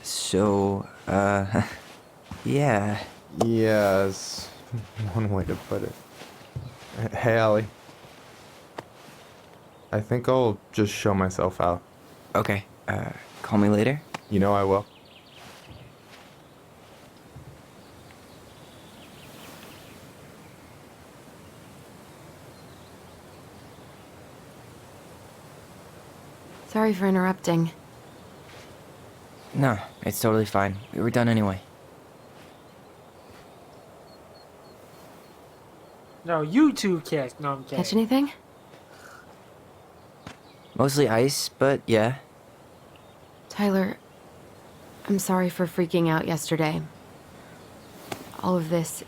So, yeah. Yeah, is one way to put it. Hey, Allie. I think I'll just show myself out. Okay, call me later? You know I will. Sorry for interrupting. No, it's totally fine. We were done anyway. No, you two kiss. No, I'm kidding. Catch anything? Mostly ice, but yeah. Tyler, I'm sorry for freaking out yesterday. All of this,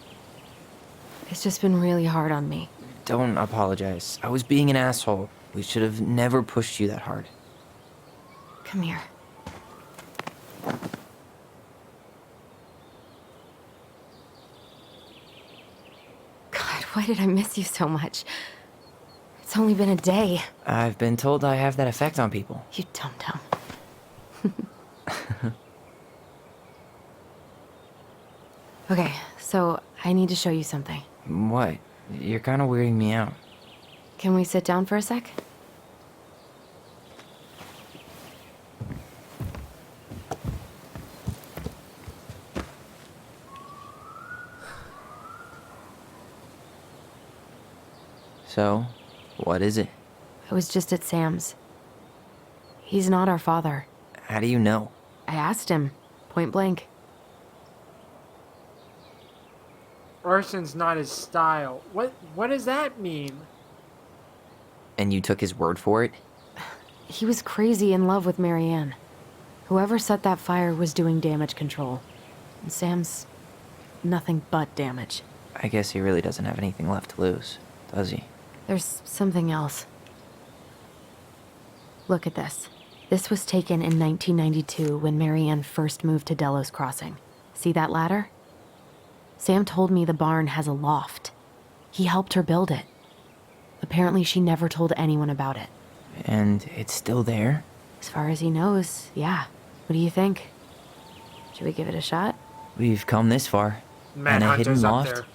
it's just been really hard on me. Don't apologize. I was being an asshole. We should have never pushed you that hard. Come here. God, why did I miss you so much? It's only been a day. I've been told I have that effect on people. You dum-dum. Okay, so I need to show you something. What? You're kind of weirding me out. Can we sit down for a sec? So, what is it? I was just at Sam's. He's not our father. How do you know? I asked him, point blank. Arson's not his style. What does that mean? And you took his word for it? He was crazy in love with Marianne. Whoever set that fire was doing damage control. And Sam's nothing but damage. I guess he really doesn't have anything left to lose, does he? There's something else. Look at this. This was taken in 1992 when Marianne first moved to Delos Crossing. See that ladder? Sam told me the barn has a loft. He helped her build it. Apparently she never told anyone about it. And it's still there? As far as he knows, yeah. What do you think? Should we give it a shot? We've come this far. And a hidden Manhunter's up loft? there.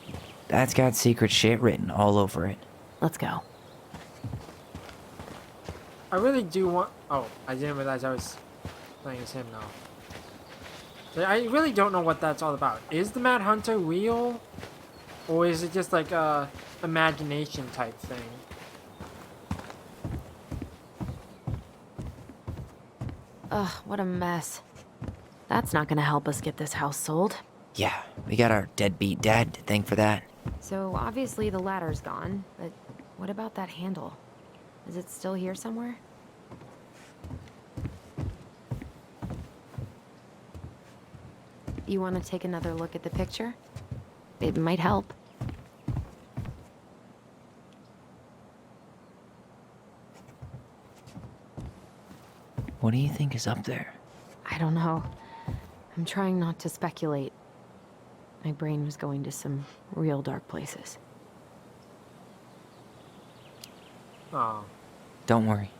That's got secret shit written all over it. Let's go. I really do want... Oh, I didn't realize I was playing as him now. I really don't know what that's all about. Is the Mad Hunter real? Or is it just like a imagination type thing? Ugh, what a mess. That's not gonna help us get this house sold. Yeah, we got our deadbeat dad to thank for that. So obviously the ladder's gone, but what about that handle? Is it still here somewhere? You want to take another look at the picture? It might help. What do you think is up there? I don't know. I'm trying not to speculate. My brain was going to some real dark places. Oh. Don't worry.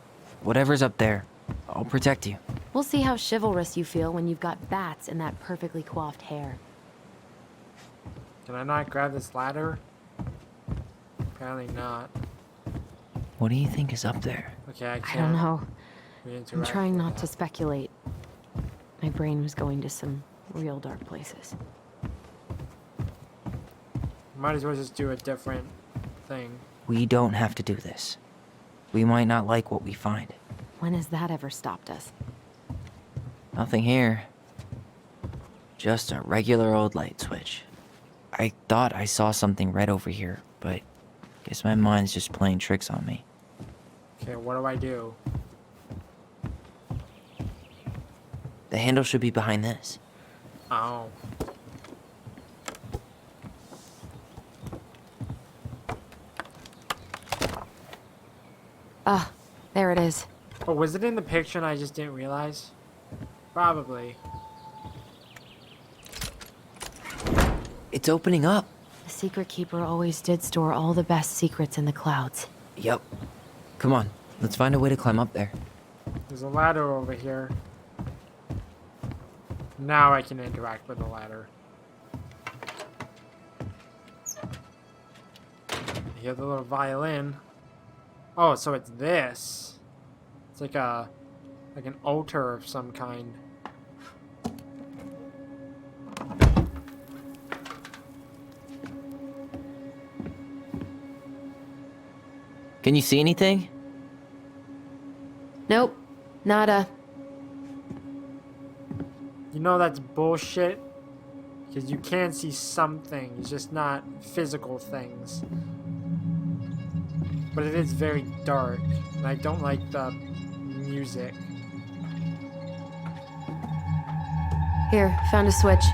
Whatever's up there, I'll protect you. We'll see how chivalrous you feel when you've got bats in that perfectly coiffed hair. Can I not grab this ladder? Apparently not. What do you think is up there? Okay, I I can't. don't know. I'm Interact trying with not to that. speculate. My brain was going to some real dark places. Might as well just do a different thing. We don't have to do this. We might not like what we find. When has that ever stopped us? Nothing here. Just a regular old light switch. I thought I saw something red over here, but guess my mind's just playing tricks on me. Okay, what do I do? The handle should be behind this. Oh. Ah, there it is. Oh, was it in the picture and I just didn't realize? Probably. It's opening up. The secret keeper always did store all the best secrets in the clouds. Yep. Come on, let's find a way to climb up there. There's a ladder over here. Now I can interact with the ladder. I hear the little violin. Oh, so it's this. It's like an altar of some kind. Can you see anything? Nope, nada. You know that's bullshit. Because you can see something. It's just not physical things. But it is very dark. And I don't like the music. Here, found a switch.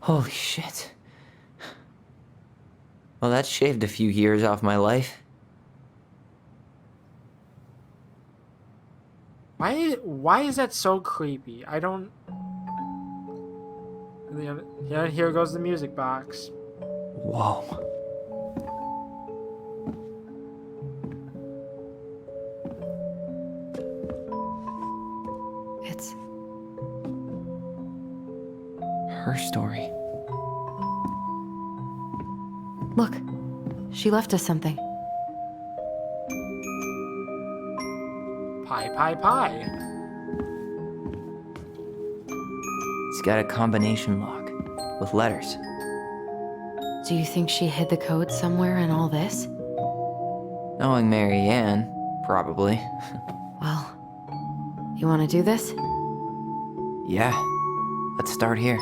Holy shit. Well, that shaved a few years off my life. Why is that so creepy? I don't... Yeah, here goes the music box. Whoa. It's Her story. Look, she left us something. Pie, pie, pie. It's got a combination lock with letters. Do you think she hid the code somewhere in all this? Knowing Mary Ann, probably. Well, you want to do this? Yeah. Let's start here.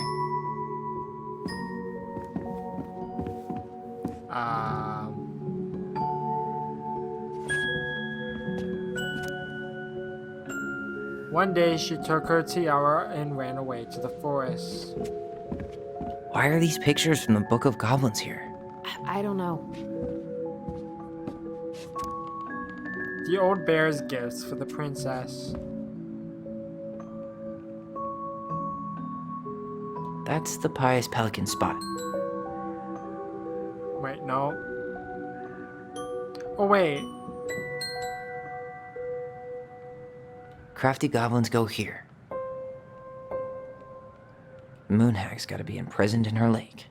One day she took her tiara and ran away to the forest. Why are these pictures from the Book of Goblins here? I don't know. The old bear's gifts for the princess. That's the Pious Pelican spot. Wait, no. Oh, wait. Crafty goblins go here. Moonhag's gotta be imprisoned in her lake.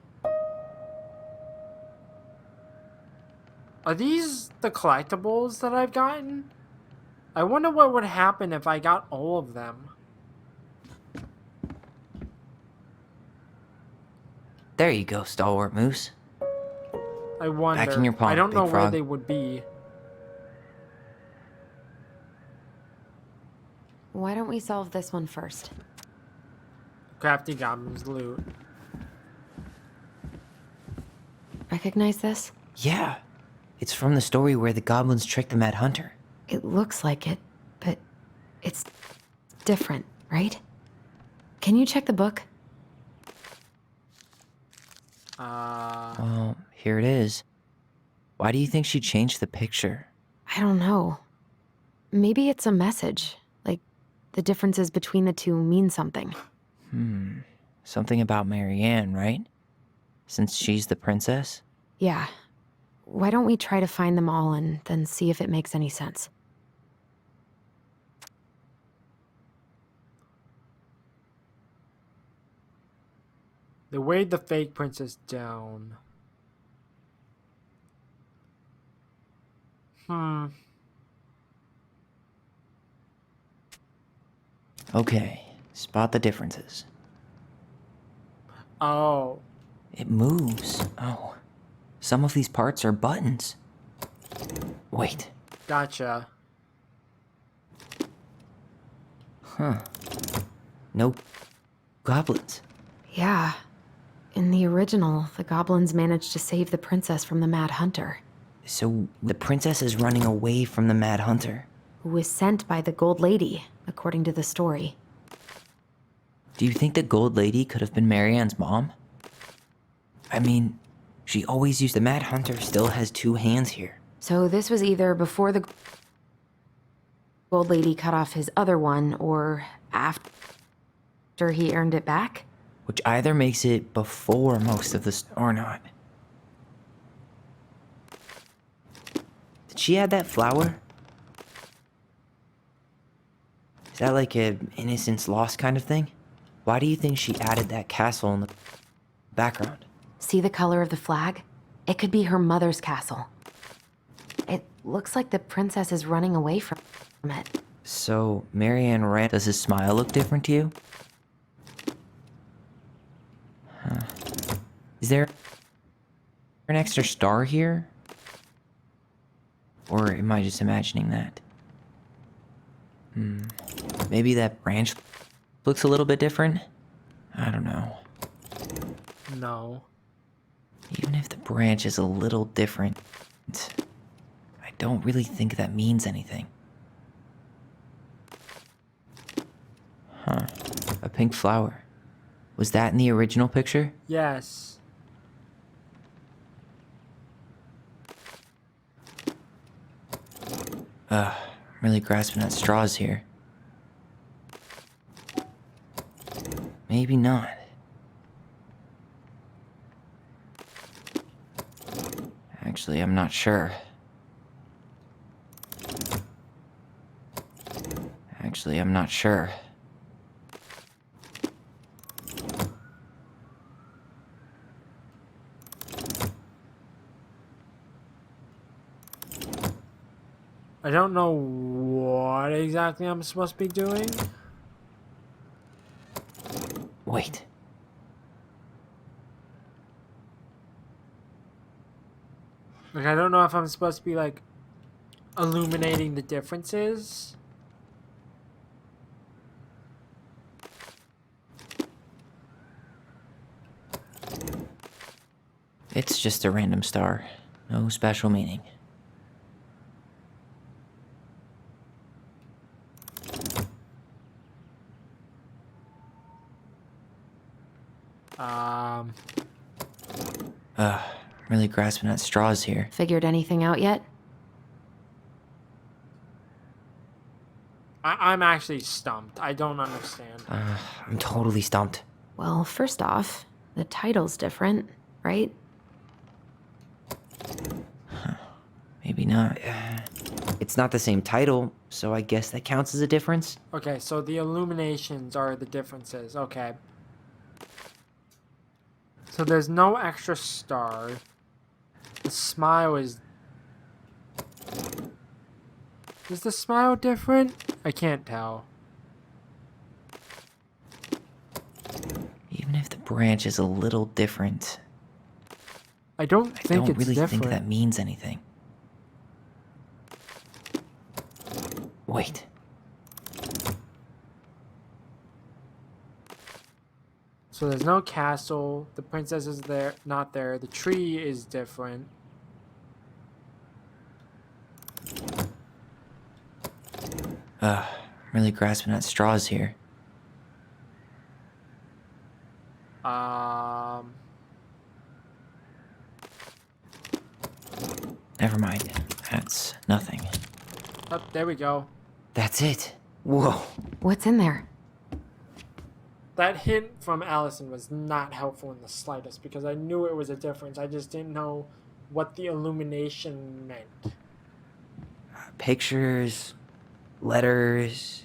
Are these the collectibles that I've gotten? I wonder what would happen if I got all of them. There you go, Stalwart Moose. I wonder. Back in your palm, I don't big know where frog. they would be. Why don't we solve this one first? Crafty Goblin's loot. Recognize this? Yeah. It's from the story where the goblins tricked the Mad Hunter. It looks like it, but it's different, right? Can you check the book? Well, here it is. Why do you think she changed the picture? I don't know. Maybe it's a message. Like, the differences between the two mean something. Something about Mary Ann, right? Since she's the princess? Yeah. Why don't we try to find them all and then see if it makes any sense? They weighed the fake princess down. Okay, spot the differences. Oh. It moves. Oh. Some of these parts are buttons. Wait. Gotcha. Nope. Goblins. Yeah. In the original, the goblins managed to save the princess from the Mad Hunter, So the princess is running away from the Mad Hunter. who was sent by the Gold Lady, according to the story. Do you think the Gold Lady could have been Mary Ann's mom? I mean, she always used the Mad Hunter still has two hands here. So this was either before the Gold Lady cut off his other one, or after he earned it back? Which either makes it before most of or not. Did she add that flower? Is that like a innocence lost kind of thing? Why do you think she added that castle in the background? See the color of the flag? It could be her mother's castle. It looks like the princess is running away from it. So, Marianne Rand, does his smile look different to you? Huh. Is there an extra star here? Or am I just imagining that? Maybe that branch looks a little bit different? I don't know. No. Even if the branch is a little different, I don't really think that means anything. Huh. A pink flower. Was that in the original picture? Yes. I'm really grasping at straws here. Maybe not. Actually, I'm not sure. Actually, I'm not sure. I don't know what exactly I'm supposed to be doing. Wait. Like, I don't know if I'm supposed to be, like, illuminating the differences. It's just a random star. No special meaning. Really grasping at straws here. Figured anything out yet? I'm actually stumped. I don't understand. I'm totally stumped. Well, first off, the title's different, right? Maybe not. It's not the same title, so I guess that counts as a difference. Okay, so the illuminations are the differences. Okay. So there's no extra star. The smile is... Is the smile different? I can't tell. Even if the branch is a little different, I don't I think don't it's really different. think that means anything. Wait. So there's no castle. The princess is there, not there. The tree is different. Really grasping at straws here. Never mind. That's nothing. Oh, there we go. That's it. Whoa. What's in there? That hint from Allison was not helpful in the slightest because I knew it was a difference. I just didn't know what the illumination meant. Pictures, letters.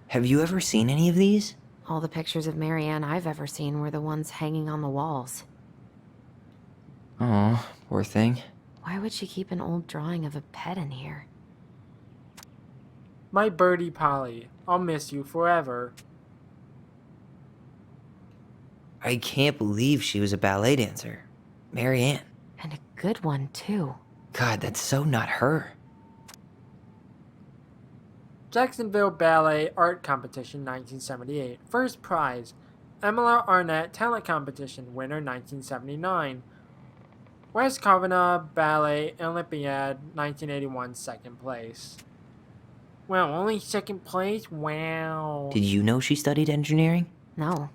Have you ever seen any of these? All the pictures of Marianne I've ever seen were the ones hanging on the walls. Oh, poor thing. Why would she keep an old drawing of a pet in here? My birdie Polly, I'll miss you forever. I can't believe she was a ballet dancer. Marianne. And a good one, too. God, that's so not her. Jacksonville Ballet Art Competition 1978. First prize. Emila Arnett Talent Competition winner 1979. West Covina Ballet Olympiad 1981 second place. Wow, only second place? Wow. Did you know she studied engineering? No.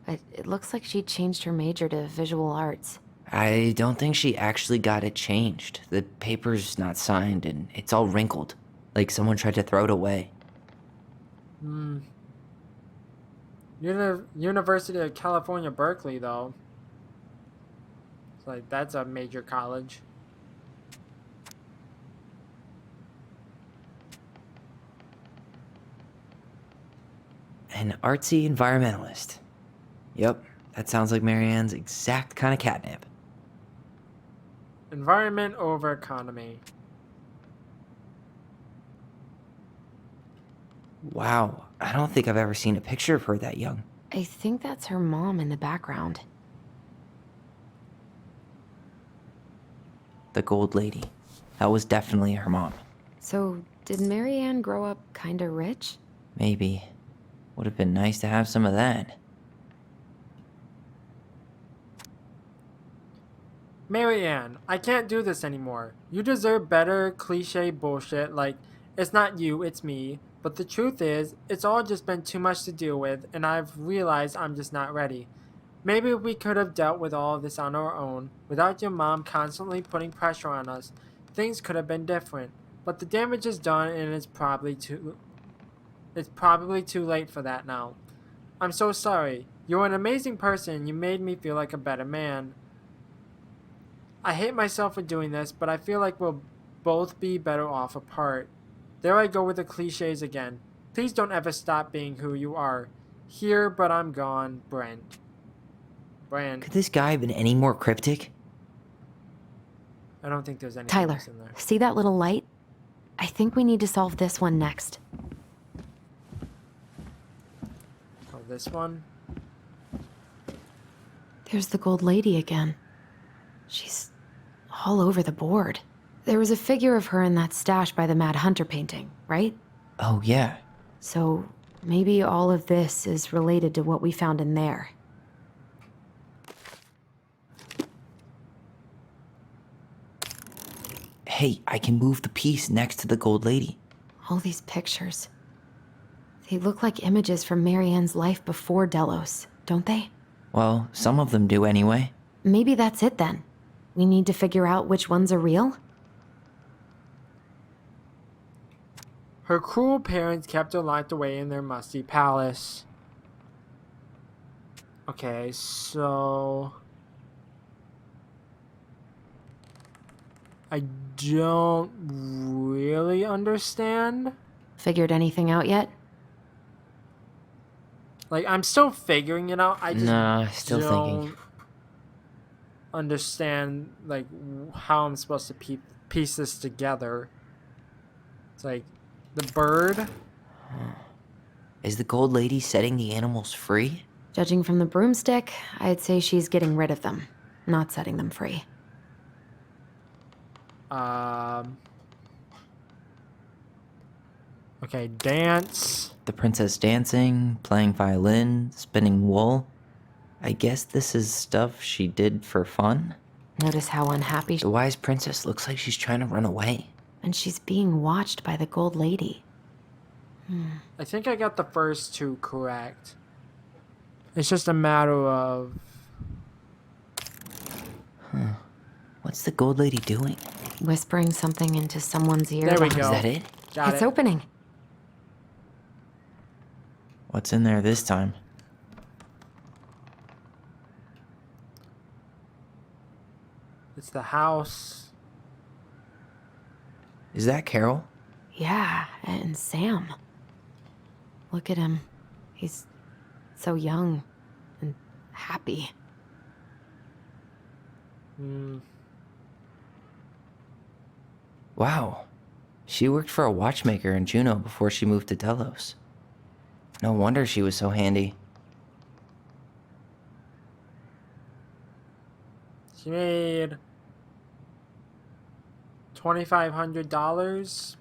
It looks like she changed her major to visual arts. I don't think she actually got it changed. The paper's not signed and it's all wrinkled. Like someone tried to throw it away. University of California, Berkeley, though. It's like, that's a major college. An artsy environmentalist. Yep, that sounds like Marianne's exact kind of catnip. Environment over economy. Wow, I don't think I've ever seen a picture of her that young. I think that's her mom in the background. The Gold Lady. That was definitely her mom. So, did Marianne grow up kinda rich? Maybe. Would have been nice to have some of that. Marianne, I can't do this anymore. You deserve better cliche bullshit like, it's not you, it's me. But the truth is, it's all just been too much to deal with, and I've realized I'm just not ready. Maybe we could have dealt with all of this on our own, without your mom constantly putting pressure on us. Things could have been different. But the damage is done, and it's probably too late for that now. I'm so sorry. You're an amazing person, and you made me feel like a better man. I hate myself for doing this, but I feel like we'll both be better off apart. There I go with the cliches again. Please don't ever stop being who you are. Here, but I'm gone, Brent. Brent. Could this guy have been any more cryptic? I don't think there's anything Tyler, else in there. see that little light? I think we need to solve this one next. Oh, this one? There's the Gold Lady again. She's all over the board. There was a figure of her in that stash by the Mad Hunter painting, right? Oh, yeah. So maybe all of this is related to what we found in there. Hey, I can move the piece next to the Gold Lady. All these pictures. They look like images from Marianne's life before Delos, don't they? Well, some of them do anyway. Maybe that's it then. We need to figure out which ones are real? Her cruel parents kept her locked away in their musty palace. Okay, so... I don't really understand. Figured anything out yet? Like, I'm still figuring it out. I just Nah, still don't thinking. understand, like, how I'm supposed to piece this together. It's like, the bird... Is the Gold Lady setting the animals free? Judging from the broomstick, I'd say she's getting rid of them, not setting them free. Okay, dance. The princess dancing, playing violin, spinning wool. I guess this is stuff she did for fun? Notice how unhappy The wise princess looks like she's trying to run away. and she's being watched by the Gold Lady. I think I got the first two correct. It's just a matter of... What's the Gold Lady doing? Whispering something into someone's ear. There we Is go. that it? Got It's it. opening. What's in there this time? It's the house. Is that Carol? Yeah, and Sam. Look at him. He's so young and happy. Wow. She worked for a watchmaker in Juneau before she moved to Delos. No wonder she was so handy. She made $2,500.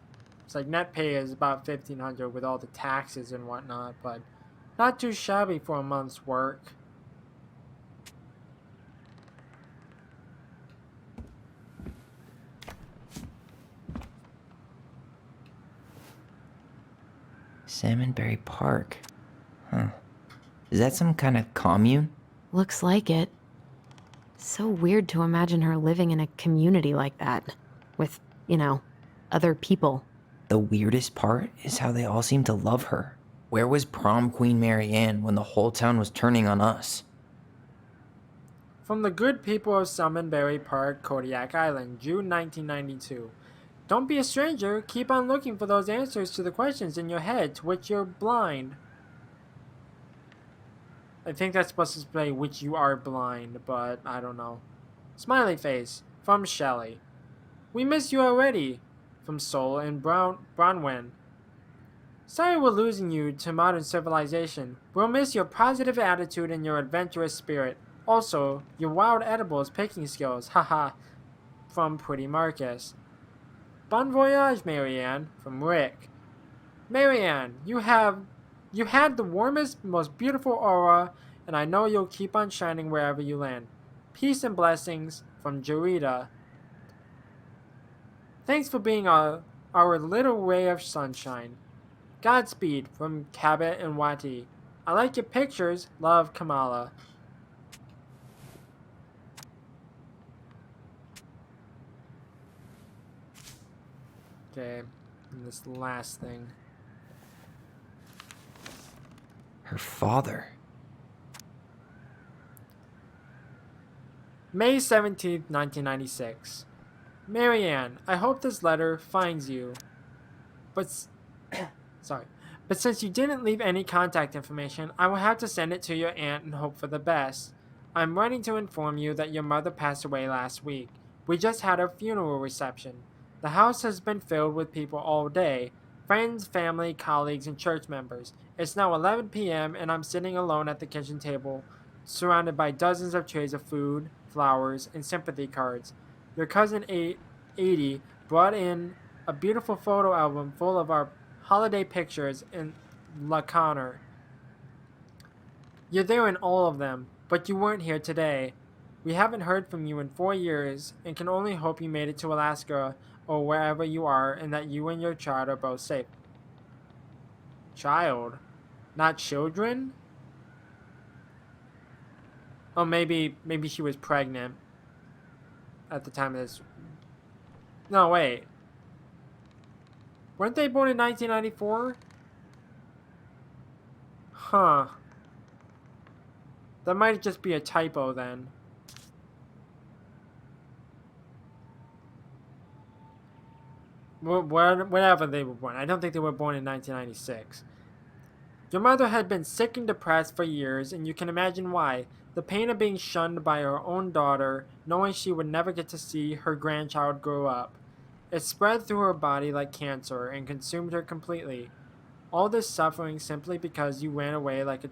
It's like net pay is about $1,500 with all the taxes and whatnot, but not too shabby for a month's work. Salmonberry Park. Huh. Is that some kind of commune? Looks like it. So weird to imagine her living in a community like that. With, other people. The weirdest part is how they all seem to love her. Where was prom queen Marianne when the whole town was turning on us? From the good people of Salmonberry Park, Kodiak Island, June 1992. Don't be a stranger. Keep on looking for those answers to the questions in your head to which you're blind. I think that's supposed to say which you are blind, but I don't know. Smiley face from Shelly. We miss you already from Sol and Bronwyn. Sorry we're losing you to modern civilization. We'll miss your positive attitude and your adventurous spirit. Also, your wild edibles picking skills. Haha. From Pretty Marcus. Bon voyage, Marianne. From Rick. Marianne, you had the warmest, most beautiful aura, and I know you'll keep on shining wherever you land. Peace and blessings from Jarita. Thanks for being our little ray of sunshine. Godspeed from Cabot and Wati. I like your pictures. Love, Kamala. Okay, and this last thing. Her father. May 17th, 1996. Marianne, I hope this letter finds you. But sorry. But since you didn't leave any contact information, I will have to send it to your aunt and hope for the best. I'm writing to inform you that your mother passed away last week. We just had her funeral reception. The house has been filled with people all day. Friends, family, colleagues, and church members. It's now 11 p.m. and I'm sitting alone at the kitchen table, surrounded by dozens of trays of food, flowers, and sympathy cards. Your cousin 80 brought in a beautiful photo album full of our holiday pictures in La Connor. You're there in all of them, but you weren't here today. We haven't heard from you in 4 years and can only hope you made it to Alaska or wherever you are and that you and your child are both safe. Child? Not children? Oh, maybe she was pregnant at the time of this. No, wait. Weren't they born in 1994? Huh. That might just be a typo then. Wherever they were born. I don't think they were born in 1996. Your mother had been sick and depressed for years, and you can imagine why. The pain of being shunned by her own daughter, knowing she would never get to see her grandchild grow up. It spread through her body like cancer and consumed her completely. All this suffering simply because you ran away like a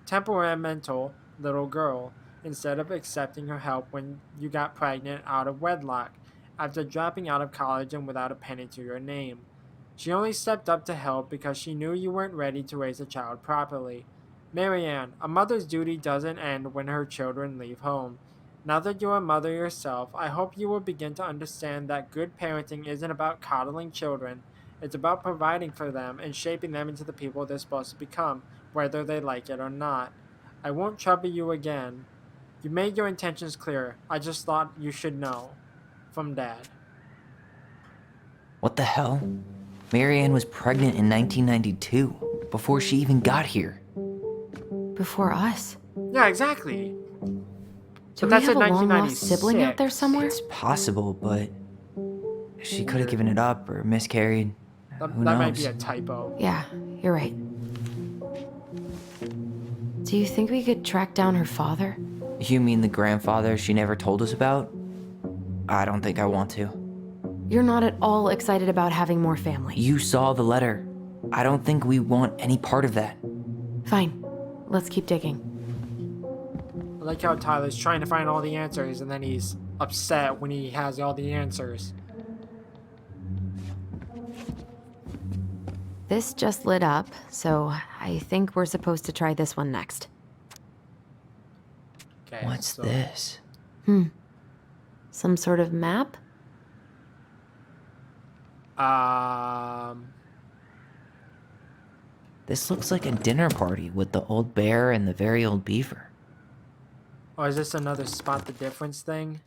temperamental little girl, instead of accepting her help when you got pregnant out of wedlock, after dropping out of college and without a penny to your name. She only stepped up to help because she knew you weren't ready to raise a child properly. Marianne, a mother's duty doesn't end when her children leave home. Now that you're a mother yourself, I hope you will begin to understand that good parenting isn't about coddling children. It's about providing for them and shaping them into the people they're supposed to become, whether they like it or not. I won't trouble you again. You made your intentions clear. I just thought you should know. From Dad. What the hell? Marianne was pregnant in 1992, before she even got here. Before us. Yeah, exactly. Do we that's have in a long-lost sibling out there 1996. somewhere? It's possible, but she could have given it up or miscarried. That Who might be knows? a typo. Yeah, you're right. Do you think we could track down her father? You mean the grandfather she never told us about? I don't think I want to. You're not at all excited about having more family. You saw the letter. I don't think we want any part of that. Fine. Let's keep digging. I like how Tyler's trying to find all the answers and then he's upset when he has all the answers. This just lit up, so I think we're supposed to try this one next. Okay. What's so this? Some sort of map? This looks like a dinner party with the old bear and the very old beaver. Oh, is this another spot the difference thing?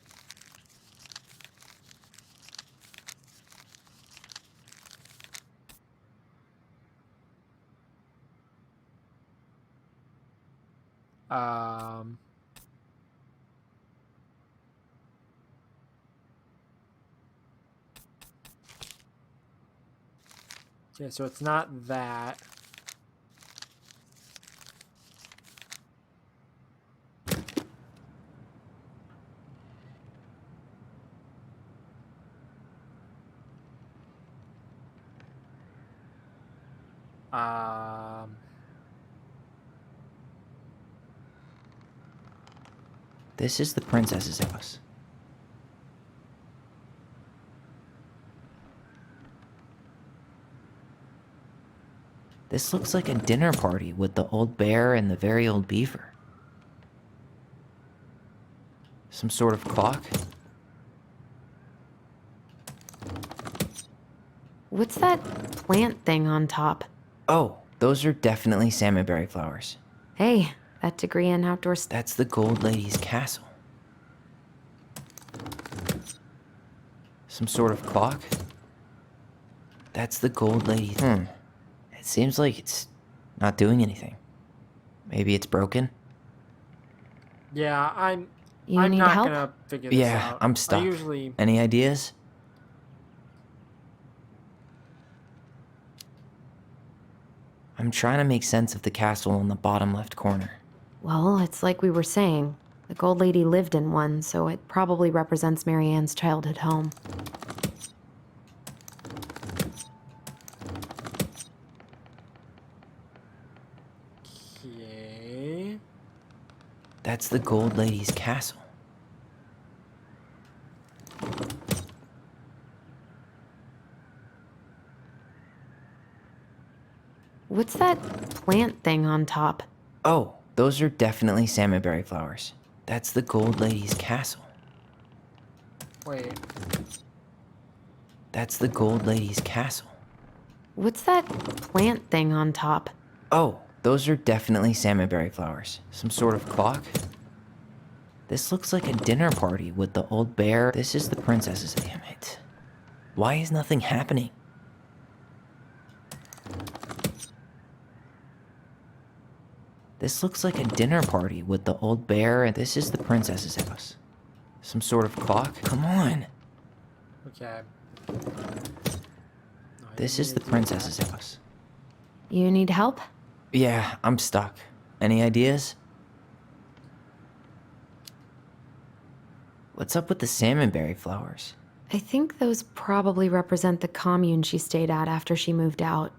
Okay, so it's not that. Um. This is the princess's house. This looks like a dinner party with the old bear and the very old beaver. Some sort of clock? What's that plant thing on top? Oh, those are definitely salmonberry flowers. Hey, that degree in outdoor That's the Gold Lady's castle. Some sort of clock? That's the Gold Lady. It seems like it's not doing anything. Maybe it's broken? Yeah, You I'm need not help? gonna figure this Yeah, out. I'm stuck. I usually. Any ideas? I'm trying to make sense of the castle in the bottom left corner. Well, it's like we were saying. The Gold Lady lived in one, so it probably represents Marianne's childhood home. Okay. That's the Gold Lady's castle. What's that plant thing on top? Oh, those are definitely salmonberry flowers. That's the Gold Lady's castle. Wait. That's the Gold Lady's castle. What's that plant thing on top? Oh, those are definitely salmonberry flowers. Some sort of clock? This looks like a dinner party with the old bear. This is the princess's. Damn it. Why is nothing happening? This looks like a dinner party with the old bear, and this is the princess's house. Some sort of clock? Come on. Okay. No, I This didn't is the mean to do princess's that. house. You need help? Yeah, I'm stuck. Any ideas? What's up with the salmonberry flowers? I think those probably represent the commune she stayed at after she moved out.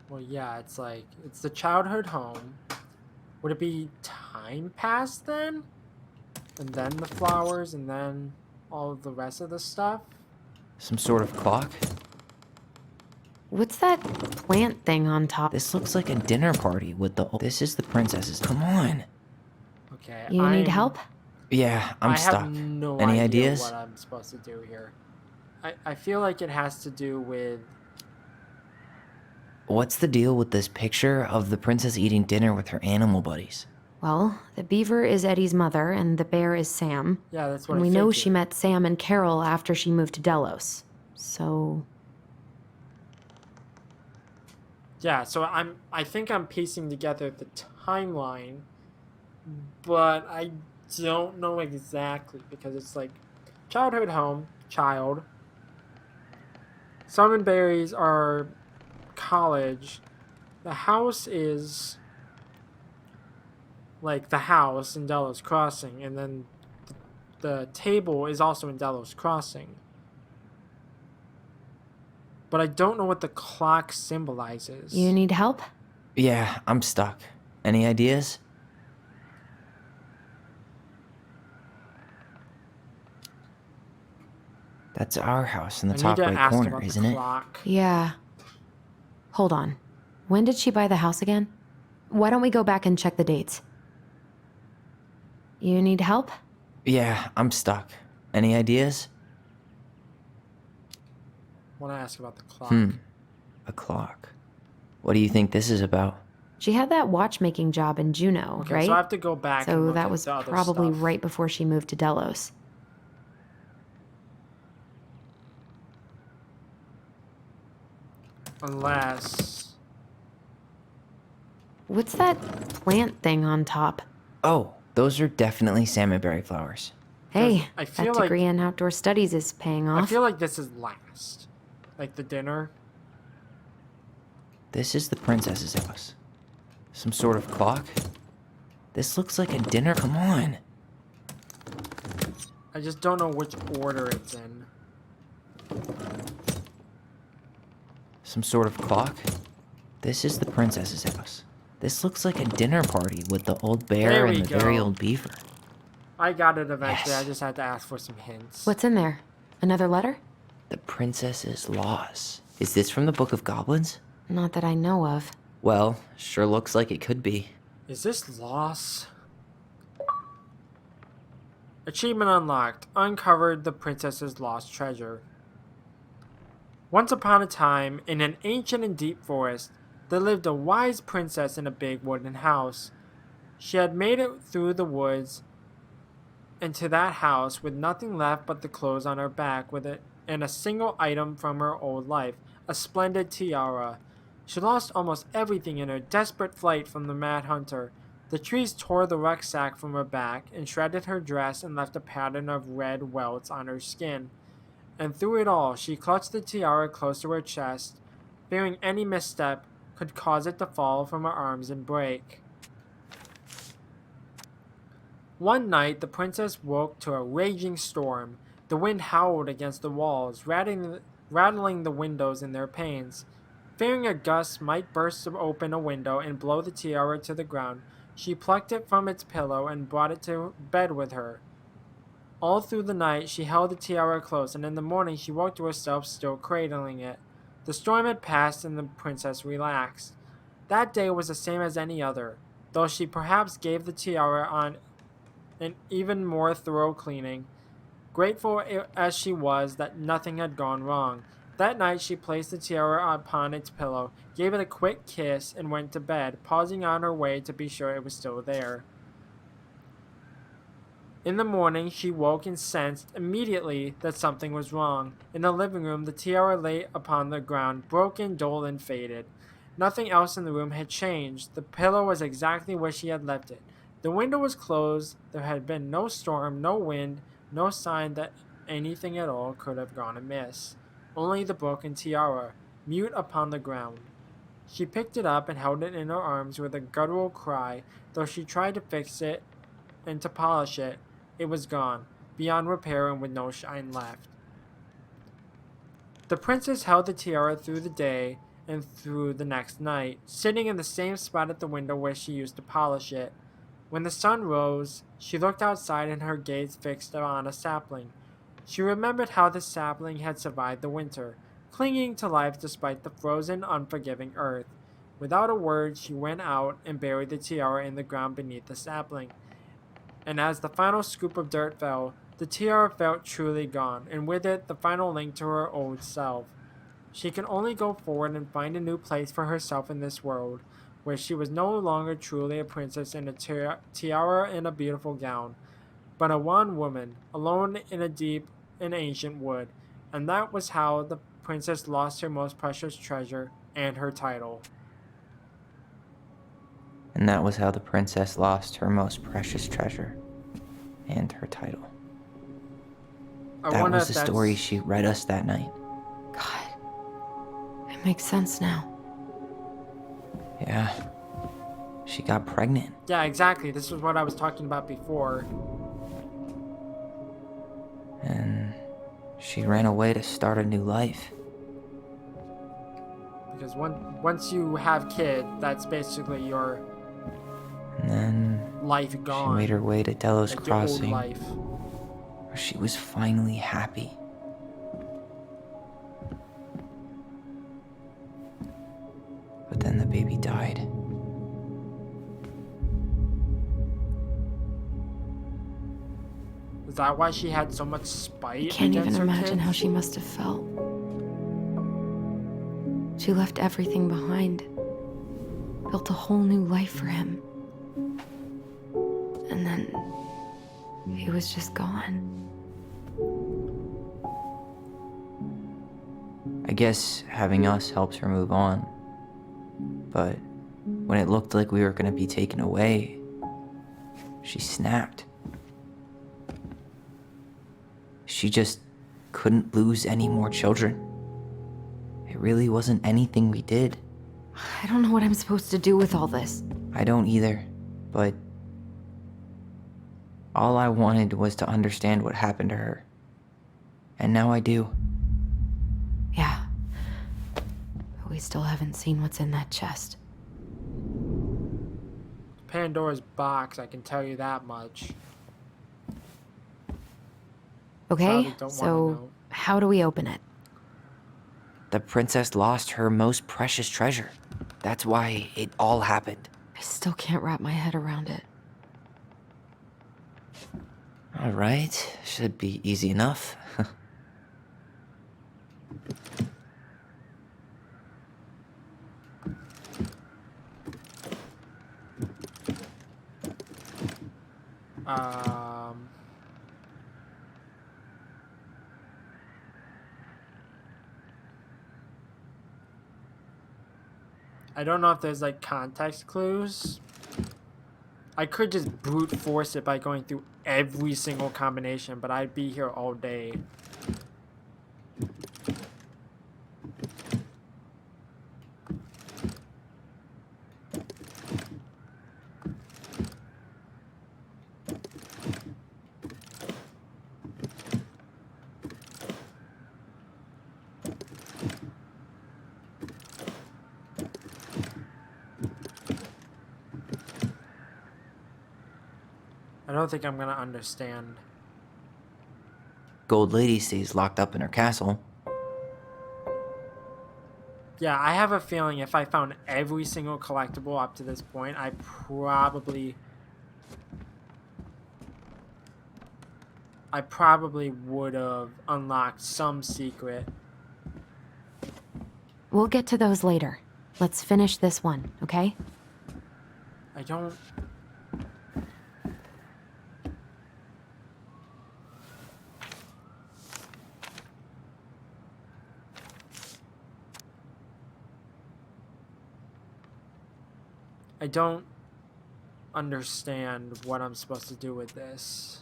Well, yeah, it's like it's the childhood home. Would it be time passed then? And then the flowers, and then all of the rest of the stuff? Some sort of clock? What's that plant thing on top? This looks like a dinner party with the. This is the princess's. Come on. Okay. You need help? Yeah, I'm I stuck. have no Any idea ideas? what I'm supposed to do here. I feel like it has to do with. What's the deal with this picture of the princess eating dinner with her animal buddies? Well, the beaver is Eddie's mother, and the bear is Sam. Yeah, that's what And I we know figured. she met Sam and Carol after she moved to Delos. So, Yeah, so I think I'm piecing together the timeline, but I don't know exactly because it's like childhood home, child. Salmonberries are college. The house is like the house in Delos Crossing, and then the table is also in Delos Crossing. But I don't know what the clock symbolizes. you need help? Yeah, I'm stuck. Any ideas? That's our house in the I top need to right ask corner, about isn't the it? clock. Yeah. Hold on. When did she buy the house again? Why don't we go back and check the dates? You need help? Yeah, I'm stuck. Any ideas? I want to ask about the clock. A clock. What do you think this is about? She had that watchmaking job in Juneau, Okay, right? so I have to go back. and So look that at was the other probably stuff. right before she moved to Delos. Unless. What's that plant thing on top? Oh, those are definitely salmonberry flowers. Hey, I that feel like- degree in outdoor studies is paying I off. feel like this is last. Like the dinner. This is the princess's house. Some sort of clock? This looks like a dinner. Come on. I just don't know which order it's in. Some sort of clock? This is the princess's house. This looks like a dinner party with the old bear There and we the very go. old beaver. I got it eventually. Yes. I just had to ask for some hints. What's in there? Another letter? The princess's laws. Is this from the Book of Goblins? Not that I know of. Well, sure looks like it could be. Is this loss? Achievement unlocked. Uncovered the princess's lost treasure. Once upon a time, in an ancient and deep forest, there lived a wise princess in a big wooden house. She had made it through the woods into that house with nothing left but the clothes on her back with it and a single item from her old life, a splendid tiara. She lost almost everything in her desperate flight from the Mad Hunter. The trees tore the rucksack from her back and shredded her dress and left a pattern of red welts on her skin. And through it all, she clutched the tiara close to her chest, fearing any misstep could cause it to fall from her arms and break. One night, the princess woke to a raging storm. The wind howled against the walls, rattling the windows in their panes. Fearing a gust might burst open a window and blow the tiara to the ground, she plucked it from its pillow and brought it to bed with her. All through the night, she held the tiara close, and in the morning she woke to herself still cradling it. The storm had passed, and the princess relaxed. That day was the same as any other, though she perhaps gave the tiara on an even more thorough cleaning, grateful as she was that nothing had gone wrong. That night she placed the tiara upon its pillow, gave it a quick kiss, and went to bed, pausing on her way to be sure it was still there. In the morning, she woke and sensed immediately that something was wrong. In the living room, the tiara lay upon the ground, broken, dull, and faded. Nothing else in the room had changed. The pillow was exactly where she had left it. The window was closed. There had been no storm, no wind, no sign that anything at all could have gone amiss. Only the broken tiara, mute upon the ground. She picked it up and held it in her arms with a guttural cry. Though she tried to fix it and to polish it, it was gone, beyond repair and with no shine left. The princess held the tiara through the day and through the next night, sitting in the same spot at the window where she used to polish it. When the sun rose, she looked outside and her gaze fixed on a sapling. She remembered how the sapling had survived the winter, clinging to life despite the frozen, unforgiving earth. Without a word, she went out and buried the tiara in the ground beneath the sapling. And as the final scoop of dirt fell, the tiara felt truly gone, and with it the final link to her old self. She could only go forward and find a new place for herself in this world, where she was no longer truly a princess in a tiara and a beautiful gown, but a wan woman, alone in a deep and ancient wood. And that was how the princess lost her most precious treasure and her title. And that was how the princess lost her most precious treasure and her title. That was the story she read us that night. God. It makes sense now. Yeah. She got pregnant. Yeah, exactly. This was what I was talking about before. And she ran away to start a new life. Because once you have kids, that's basically your And then life she gone. made her way to Delos Like your old Crossing, life. where she was finally happy. But then the baby died. Is that why she had so much spite? I can't against even her imagine kids? how she must have felt. She left everything behind, built a whole new life for him. And then he was just gone. I guess having us helps her move on. But when it looked like we were gonna be taken away, she snapped. She just couldn't lose any more children. It really wasn't anything we did. I don't know what I'm supposed to do with all this. I don't either, but All I wanted was to understand what happened to her. And now I do. Yeah. But we still haven't seen what's in that chest. Pandora's box, I can tell you that much. Okay, Probably don't wanna so know. how do we open it? The princess lost her most precious treasure. That's why it all happened. I still can't wrap my head around it. Alright, should be easy enough. Um, I don't know if there's like context clues. I could just brute force it by going through every single combination, but I'd be here all day. I don't think I'm gonna understand. Gold Lady stays locked up in her castle. Yeah, I have a feeling if I found every single collectible up to this point, I probably would have unlocked some secret. We'll get to those later. Let's finish this one, okay? I don't... I don't understand what I'm supposed to do with this.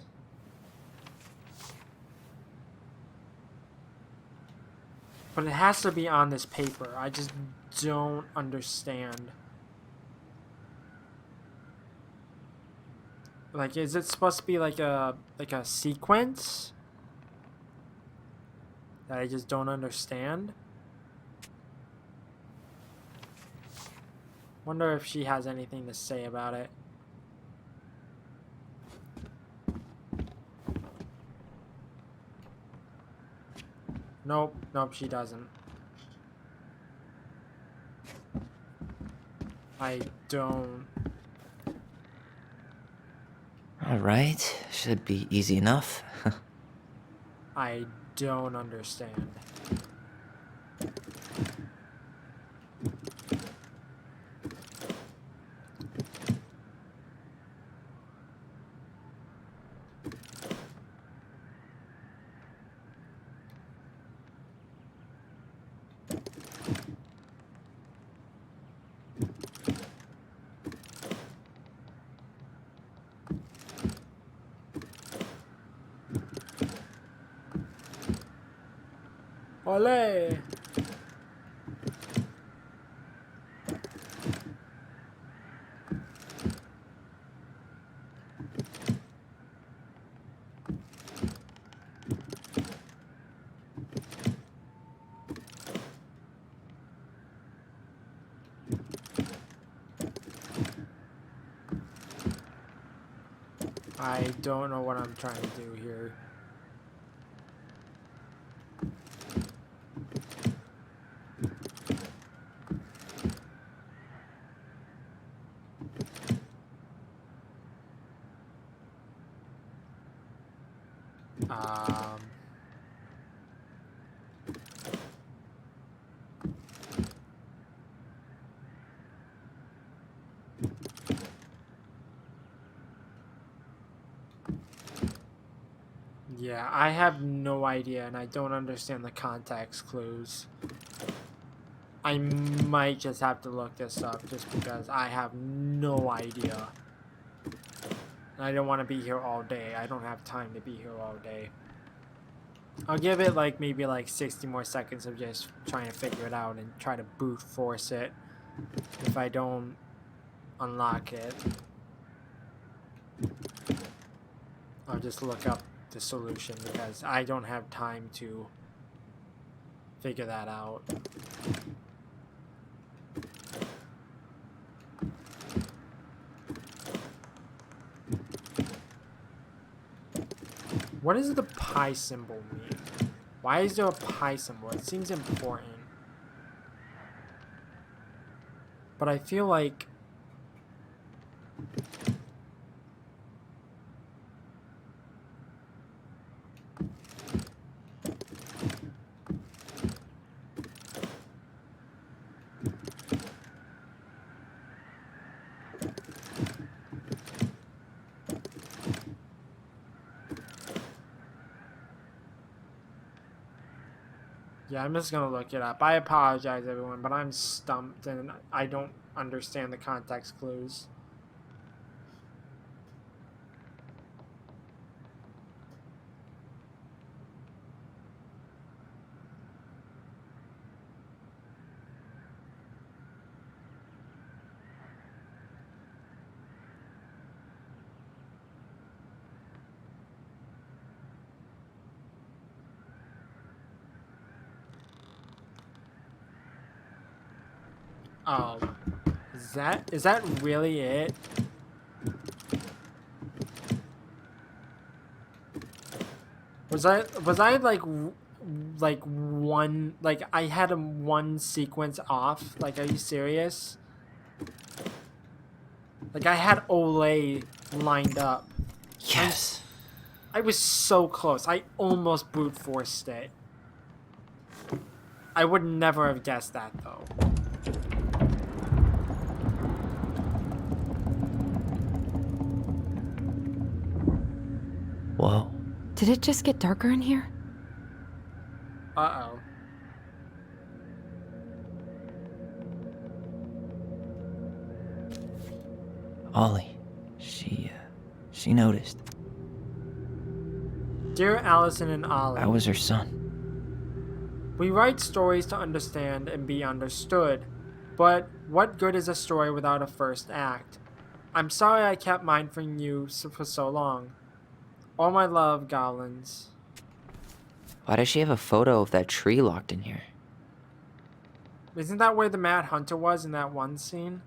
But it has to be on this paper. I just don't understand. Like, is it supposed to be like a sequence that I just don't understand? Wonder if she has anything to say about it. Nope, she doesn't. I don't... Alright, should be easy enough. I don't understand. Olé! I don't know what I'm trying to do here. Um... Yeah, I have no idea, and I don't understand the context clues. I might just have to look this up, just because I have no idea. And I don't want to be here all day. I don't have time to be here all day. I'll give it like maybe like 60 more seconds of just trying to figure it out and try to brute force it if I don't unlock it. I'll just look up the solution because I don't have time to figure that out. What does the pi symbol mean? Why is there a pi symbol? It seems important. But I feel like... Yeah, I'm just gonna look it up. I apologize, everyone, but I'm stumped and I don't understand the context clues. Oh, is that really it? Was I like one, like I had one sequence off? Like, are you serious? Like I had Olay lined up. Yes. I was so close. I almost brute forced it. I would never have guessed that though. Whoa. Did it just get darker in here? Uh-oh. Ollie. She noticed. Dear Allison and Ollie, I was her son. we write stories to understand and be understood, but what good is a story without a first act? I'm sorry I kept mine from you for so long. All my love, Goblins. Why does she have a photo of that tree locked in here? Isn't that where the Mad Hunter was in that one scene?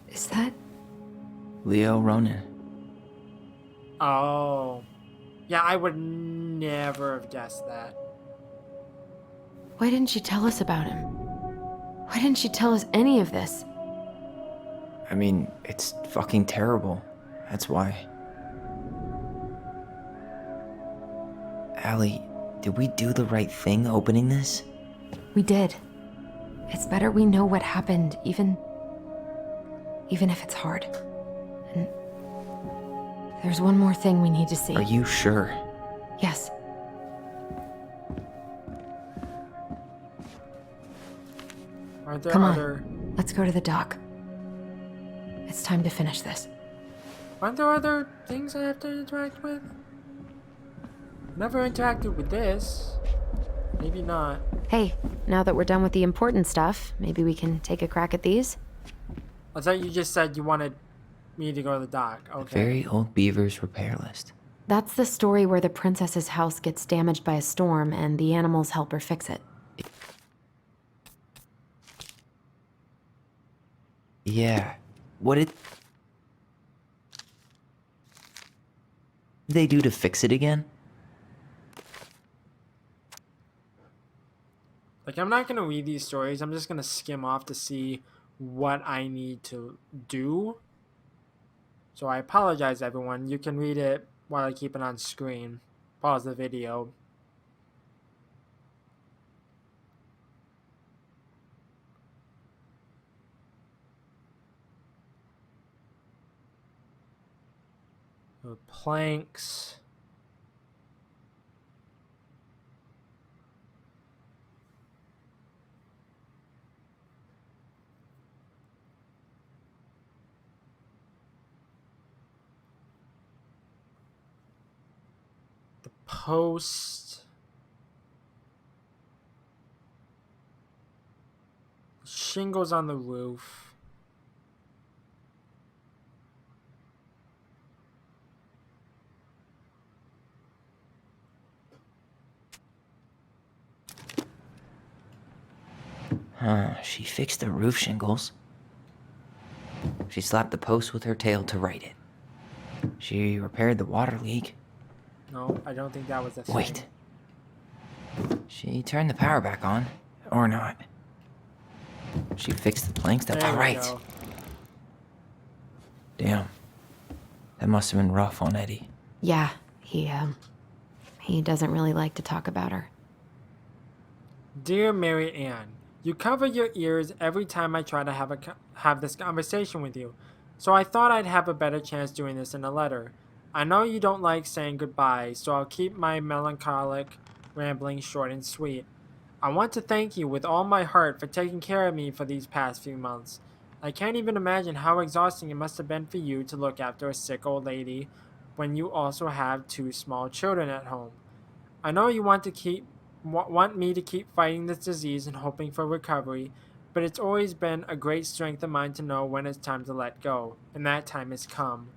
Is that? Leo Ronan. Oh. Yeah, I would never have guessed that. Why didn't she tell us about him? Why didn't she tell us any of this? I mean, it's fucking terrible. That's why. Allie, did we do the right thing opening this? We did. It's better we know what happened, even if it's hard. And there's one more thing we need to see. Are you sure? Yes. Aren't there Come other... on, let's go to the dock. It's time to finish this. Aren't there other things I have to interact with? Never interacted with this. Maybe not. Hey, now that we're done with the important stuff, maybe we can take a crack at these? I thought you just said you wanted me to go to the dock. The Okay. very old Beaver's repair list. That's the story where the princess's house gets damaged by a storm and the animals help her fix it. Yeah. What did they do to fix it again? Like, I'm not going to read these stories. I'm just going to skim off to see what I need to do. So I apologize, everyone. You can read it while I keep it on screen. Pause the video. The planks. The post. Shingles on the roof. She fixed the roof shingles. She slapped the post with her tail to right it. She repaired the water leak. No, I don't think that was a thing. Wait. She turned the power back on. Or not. She fixed the planks that There were we right. go. Damn. That must have been rough on Eddie. Yeah, he doesn't really like to talk about her. Dear Mary Ann, you cover your ears every time I try to have this conversation with you, so I thought I'd have a better chance doing this in a letter. I know you don't like saying goodbye, so I'll keep my melancholic rambling short and sweet. I want to thank you with all my heart for taking care of me for these past few months. I can't even imagine how exhausting it must have been for you to look after a sick old lady when you also have 2 small children at home. I know you want me to keep fighting this disease and hoping for recovery, but it's always been a great strength of mine to know when it's time to let go, and that time has come.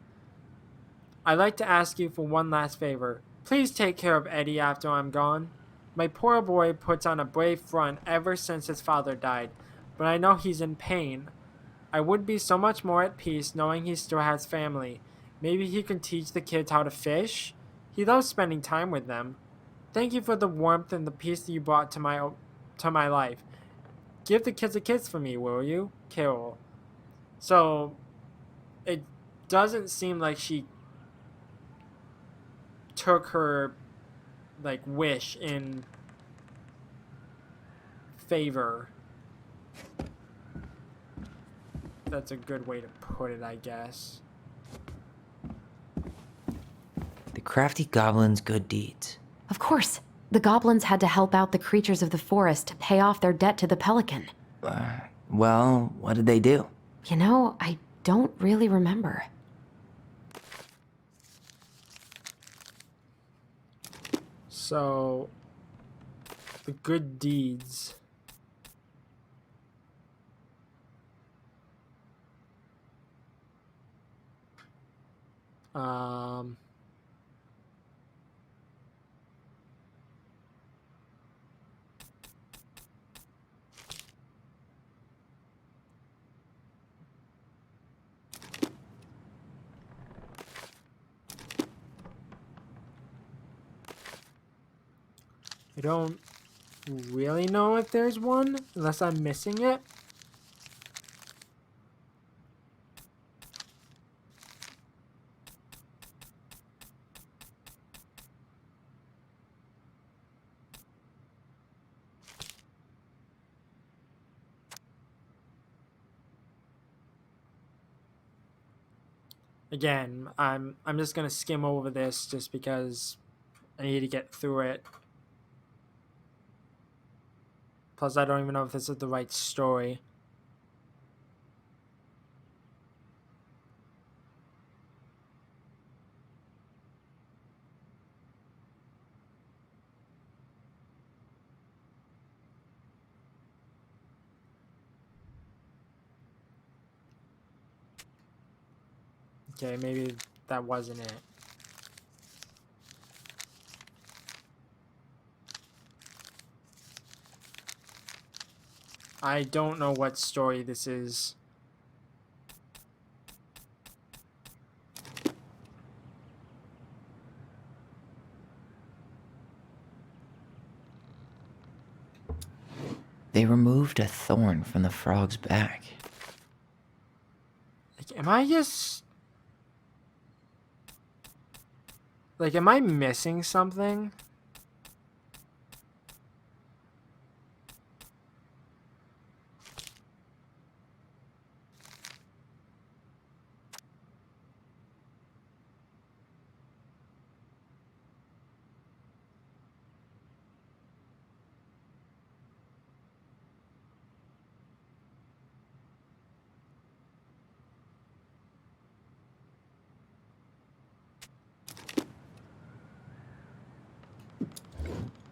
I'd like to ask you for one last favor. Please take care of Eddie after I'm gone. My poor boy puts on a brave front ever since his father died, but I know he's in pain. I would be so much more at peace knowing he still has family. Maybe he can teach the kids how to fish? He loves spending time with them. Thank you for the warmth and the peace that you brought to my life. Give the kids a kiss for me, will you? Carol. So, it doesn't seem like she took her, like, wish in favor. That's a good way to put it, I guess. The crafty goblin's good deeds. Of course, the goblins had to help out the creatures of the forest to pay off their debt to the pelican. Well, what did they do? You know, I don't really remember. So, the good deeds. Um, I don't really know if there's one, unless I'm missing it. Again, I'm just gonna skim over this just because I need to get through it. Plus, I don't even know if this is the right story. Okay, maybe that wasn't it. I don't know what story this is. They removed a thorn from the frog's back. Like, am I just... Like, am I missing something?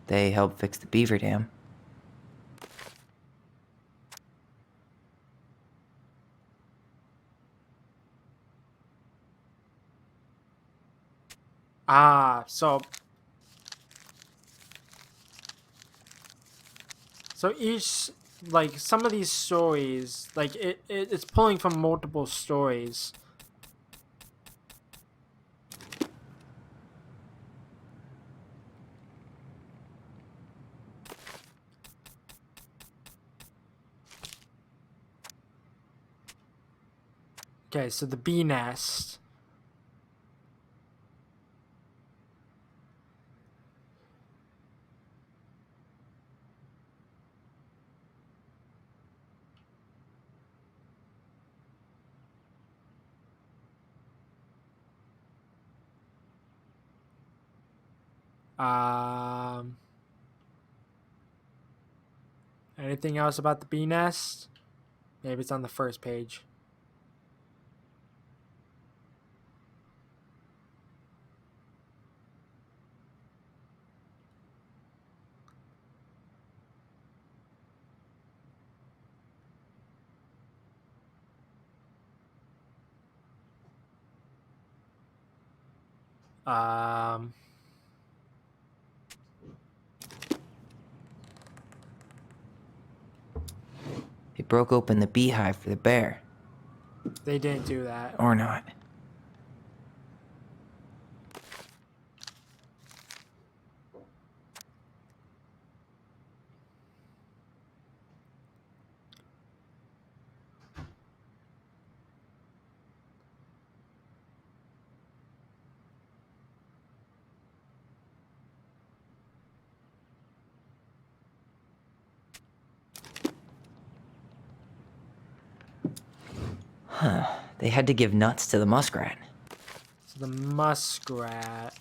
They helped fix the beaver dam. Ah, so each like some of these stories, like it's pulling from multiple stories. Okay, so the bee nest. Um, Anything else about the bee nest? Maybe it's on the first page. Um, They broke open the beehive for the bear. they didn't do that. Or not. They had to give nuts to the muskrat. So the muskrat.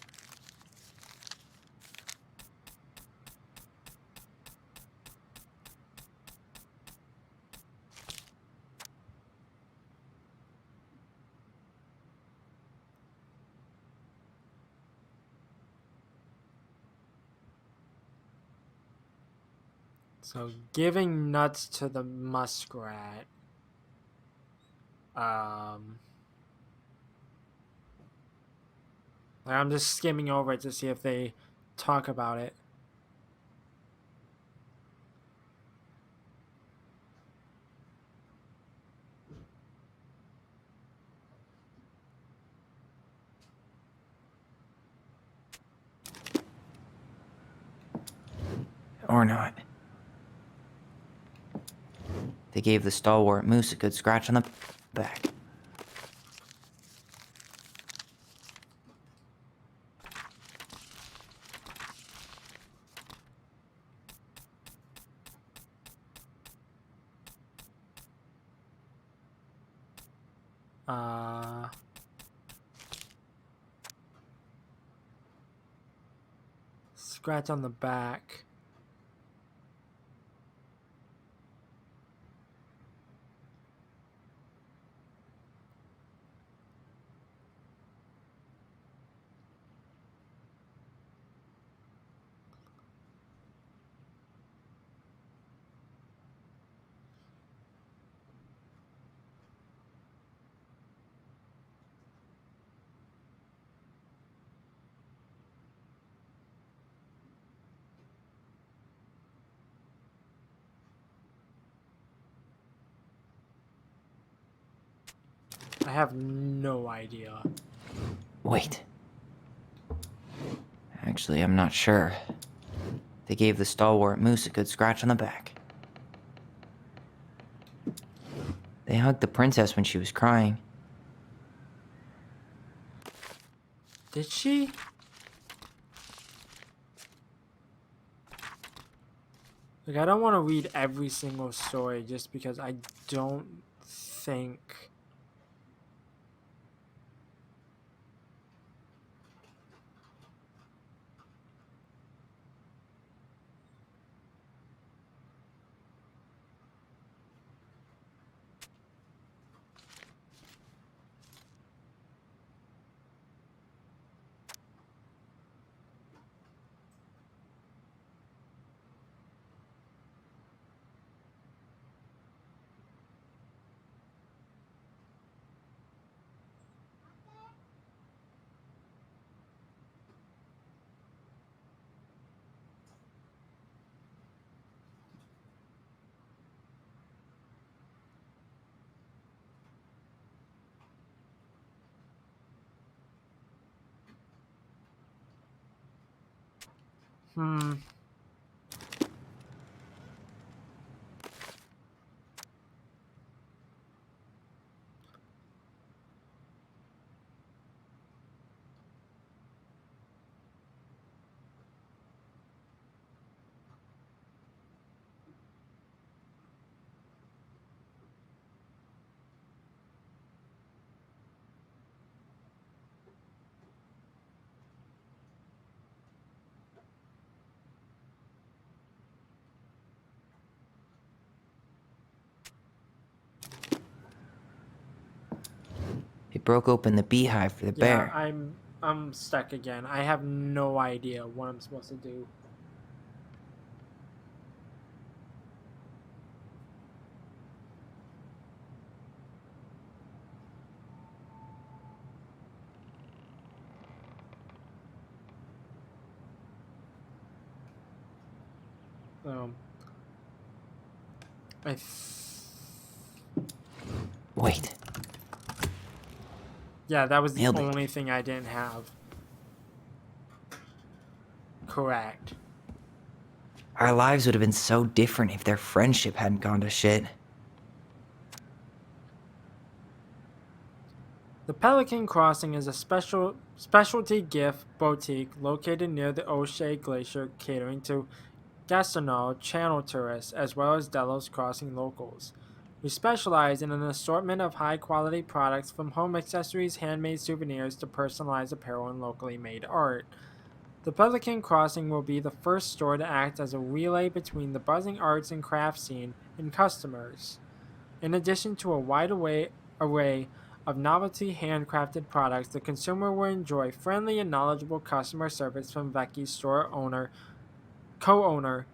So giving nuts to the muskrat. I'm just skimming over it to see if they talk about it. Or not. They gave the stalwart moose a good scratch on the back. Scratch on the back. I have no idea. Wait. Actually, I'm not sure. They gave the stalwart moose a good scratch on the back. They hugged the princess when she was crying. Did she? Like, I don't want to read every single story just because I don't think. Hmm. He broke open the beehive for the Yeah, bear. I'm stuck again. I have no idea what I'm supposed to do. Um, I th- Wait, yeah, that was the Nailed it. only thing I didn't have. Correct. our lives would have been so different if their friendship hadn't gone to shit. The Pelican Crossing is a specialty gift boutique located near the O'Shea Glacier, catering to Gastineau Channel tourists as well as Delos Crossing locals. We specialize in an assortment of high-quality products from home accessories, handmade souvenirs to personalized apparel and locally made art. The Pelican Crossing will be the first store to act as a relay between the buzzing arts and crafts scene and customers. In addition to a wide array of novelty handcrafted products, the consumer will enjoy friendly and knowledgeable customer service from Vecchi's store co-owner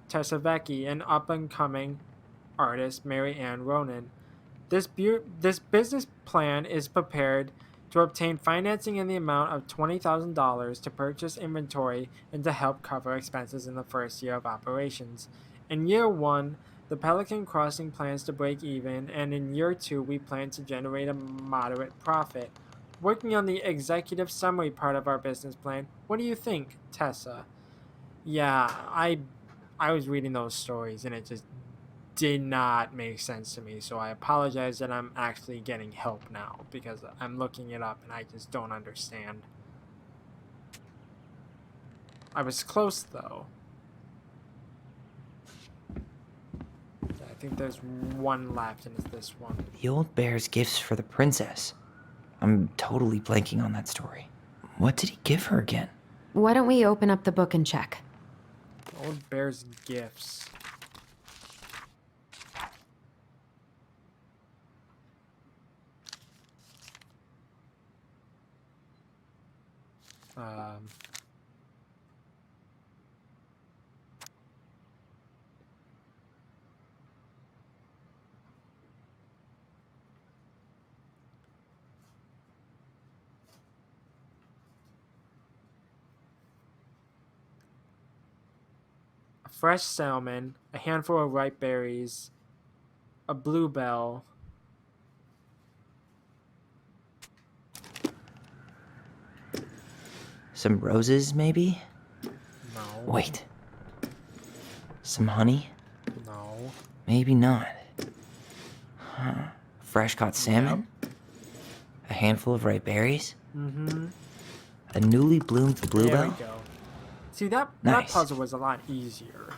Tessa Vecchi and up-and-coming artist Mary Ann Ronan. This business plan is prepared to obtain financing in the amount of $20,000 to purchase inventory and to help cover expenses in the first year of operations. In year one, the Pelican Crossing plans to break even, and in year two, we plan to generate a moderate profit. Working on the executive summary part of our business plan, what do you think, Tessa? Yeah, I was reading those stories and it just did not make sense to me. So I apologize that I'm actually getting help now because I'm looking it up and I just don't understand. I was close though. I think there's one left and it's this one. The old bear's gifts for the princess. I'm totally blanking on that story. What did he give her again? Why don't we open up the book and check? Old Bear's gifts. Um, a fresh salmon, a handful of ripe berries, a bluebell. Some roses, maybe? No. Wait. Some honey? No. Maybe not. Huh. Fresh caught salmon? A handful of ripe berries? Mm-hmm. A newly bloomed There bluebell? we go. See, that Nice. puzzle was a lot easier.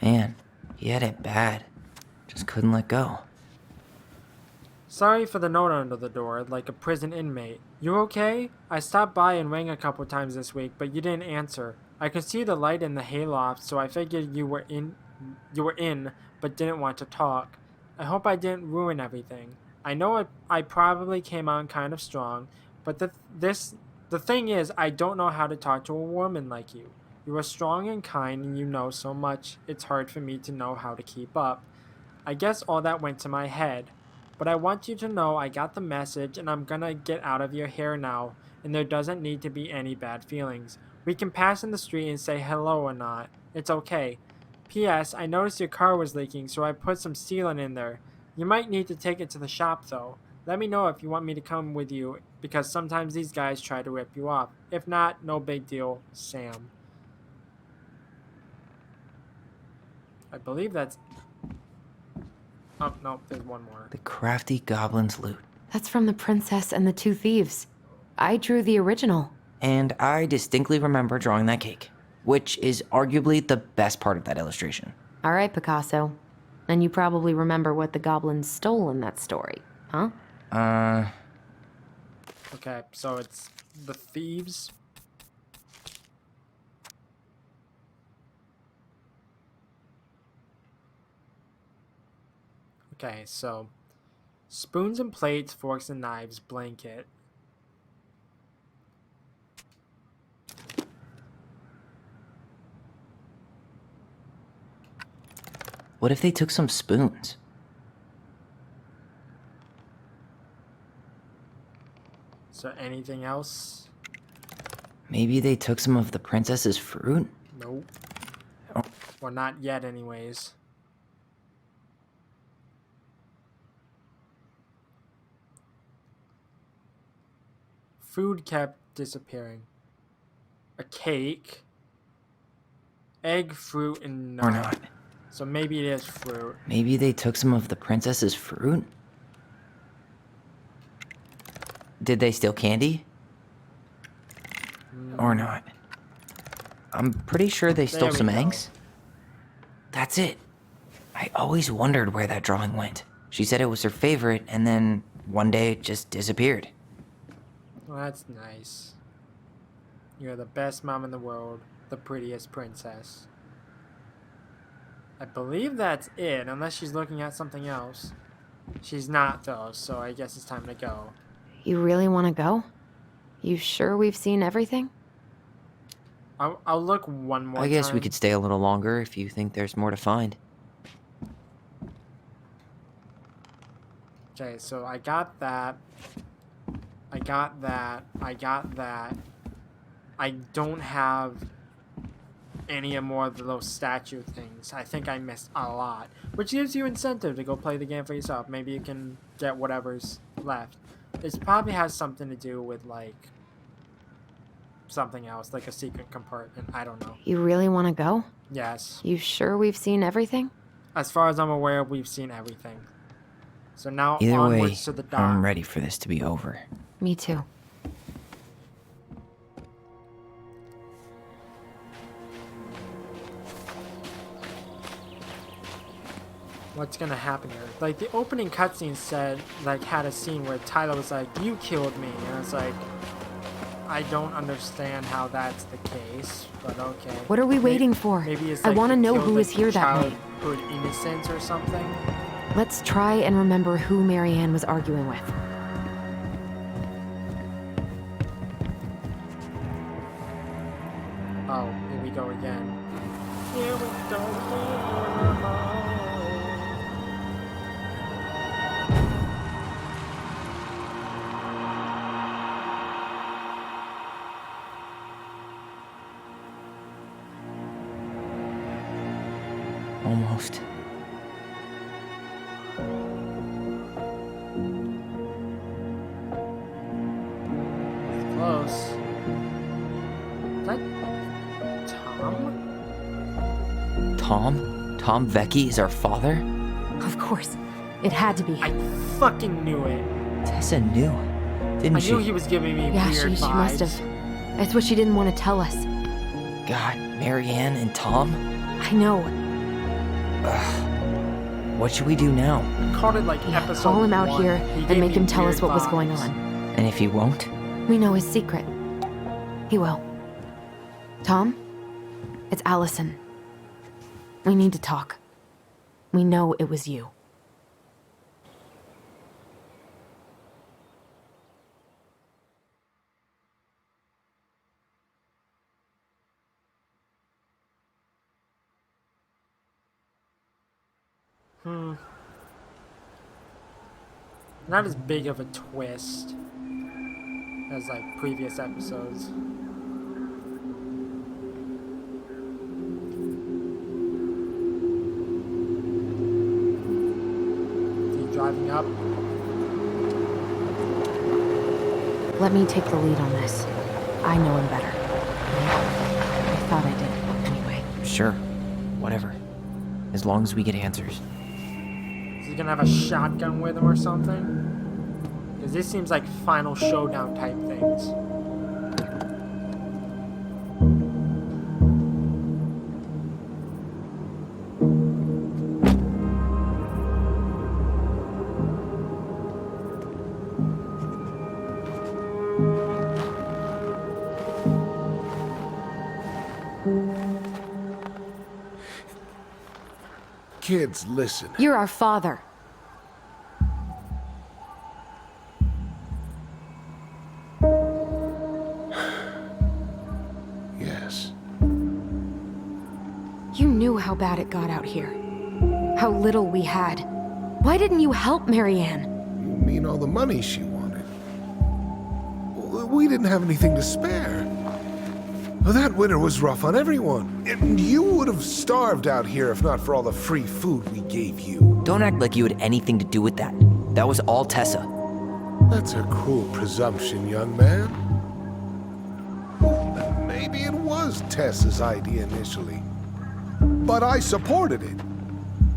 Man, he had it bad. Just couldn't let go. Sorry for the note under the door, like a prison inmate. You okay? I stopped by and rang a couple times this week, but you didn't answer. I could see the light in the hayloft, so I figured you were in, but didn't want to talk. I hope I didn't ruin everything. I know I probably came on kind of strong, but the thing is, I don't know how to talk to a woman like you. You are strong and kind, and you know so much. It's hard for me to know how to keep up. I guess all that went to my head. But I want you to know I got the message and I'm gonna get out of your hair now, and there doesn't need to be any bad feelings. We can pass in the street and say hello or not. It's okay. P.S. I noticed your car was leaking, so I put some sealant in there. You might need to take it to the shop though. Let me know if you want me to come with you, because sometimes these guys try to rip you off. If not, no big deal, Sam. I believe that's... Oh, no, there's one more. The crafty goblin's loot. That's from The Princess and the Two Thieves. I drew the original. And I distinctly remember drawing that cake, which is arguably the best part of that illustration. All right, Picasso. And you probably remember what the goblins stole in that story, huh? Okay, so it's the thieves. Okay, so spoons and plates, forks and knives, blanket. What if they took some spoons? Is there anything else? Maybe they took some of the princess's fruit? Nope. Oh. Well, not yet anyways. Food kept disappearing. A cake. Egg, fruit, and nut. Or not. So maybe it is fruit. Maybe they took some of the princess's fruit? Did they steal candy? Or not? I'm pretty sure they stole There we some go. eggs. That's it. I always wondered where that drawing went. She said it was her favorite, and then one day it just disappeared. Well, that's nice. You're the best mom in the world, the prettiest princess. I believe that's it, unless she's looking at something else. She's not, though, so I guess it's time to go. You really want to go? You sure we've seen everything? I'll look one more I guess we time. could stay a little longer if you think there's more to find. Okay, so I got that. I got that. I got that. I don't have any more of those statue things. I think I missed a lot. Which gives you incentive to go play the game for yourself. Maybe you can get whatever's left. It probably has something to do with, like, something else, like a secret compartment. I don't know. You really want to go? Yes. You sure we've seen everything? As far as I'm aware, we've seen everything. So now Either way, onwards to the dock. I'm ready for this to be over. Me too. What's gonna happen here? Like, the opening cutscene said, like, had a scene where Tyler was like, "You killed me," and it's like, I don't understand how that's the case, but okay. What are we waiting for? Maybe it's I like want to you know killed, who like, was here that night. childhood innocence or something. Let's try and remember who Marianne was arguing with. Oh, here we go again. Here we go again. Almost. Close. Is that Tom? Tom? Tom Vecchi is our father? Of course. It had to be. I fucking knew it. Tessa knew, didn't I she? knew he was giving me Yeah, weird she vibes. must have. That's what she didn't want to tell us. God, Marianne and Tom? I know. What should we do now? I called it like Yeah, episode call him out 1. here He and gave make me him tell us weird what was going vibes. on. And if he won't? We know his secret. He will. Tom? It's Allison. We need to talk. We know it was you. Not as big of a twist as like previous episodes. Keep driving up. Let me take the lead on this. I know him better. I thought I did, anyway. Sure. Whatever. as long as we get answers. Is he gonna have a shotgun with him or something? Because this seems like final showdown type things. Kids, listen. You're our father. Yes. You knew how bad it got out here. How little we had. Why didn't you help Marianne? You mean all the money she wanted? We didn't have anything to spare. Well, that winter was rough on everyone. You would have starved out here if not for all the free food we gave you. Don't act like you had anything to do with that. That was all Tessa. That's a cruel presumption, young man. Maybe it was Tessa's idea initially. But I supported it.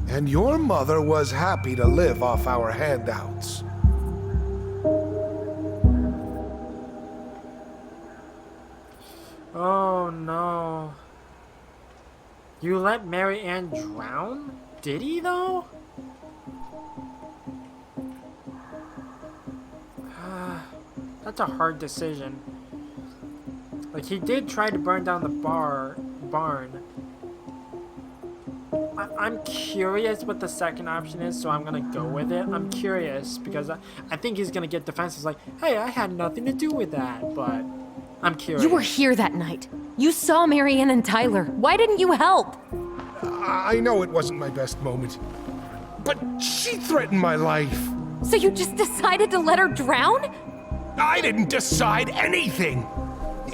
And your mother was happy to live off our handouts. Oh no. You let Marianne drown? Did he though? That's a hard decision. Like, he did try to burn down the barn. I'm curious what the second option is, so I'm gonna go with it. I'm curious because I think he's gonna get defenses like, hey, I had nothing to do with that, but I'm curious. You were here that night. You saw Marianne and Tyler. Why didn't you help? I know it wasn't my best moment, but she threatened my life. So you just decided to let her drown? I didn't decide anything.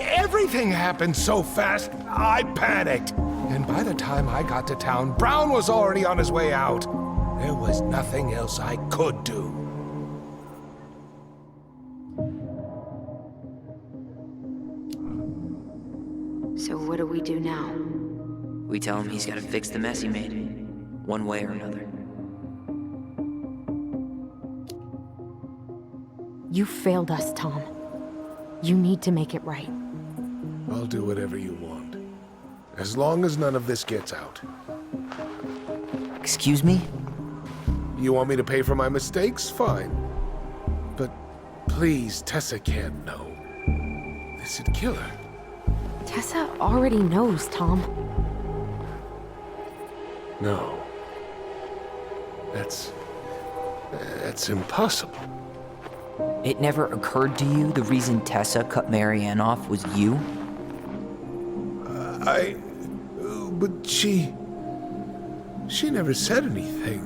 Everything happened so fast, I panicked. And by the time I got to town, Brown was already on his way out. There was nothing else I could do. So what do we do now? We tell him he's got to fix the mess he made, one way or another. You failed us, Tom. You need to make it right. I'll do whatever you want. As long as none of this gets out. Excuse me? You want me to pay for my mistakes? Fine. But please, Tessa can't know. This'd kill her. Tessa already knows, Tom. No. That's impossible. It never occurred to you the reason Tessa cut Marianne off was you? But she never said anything.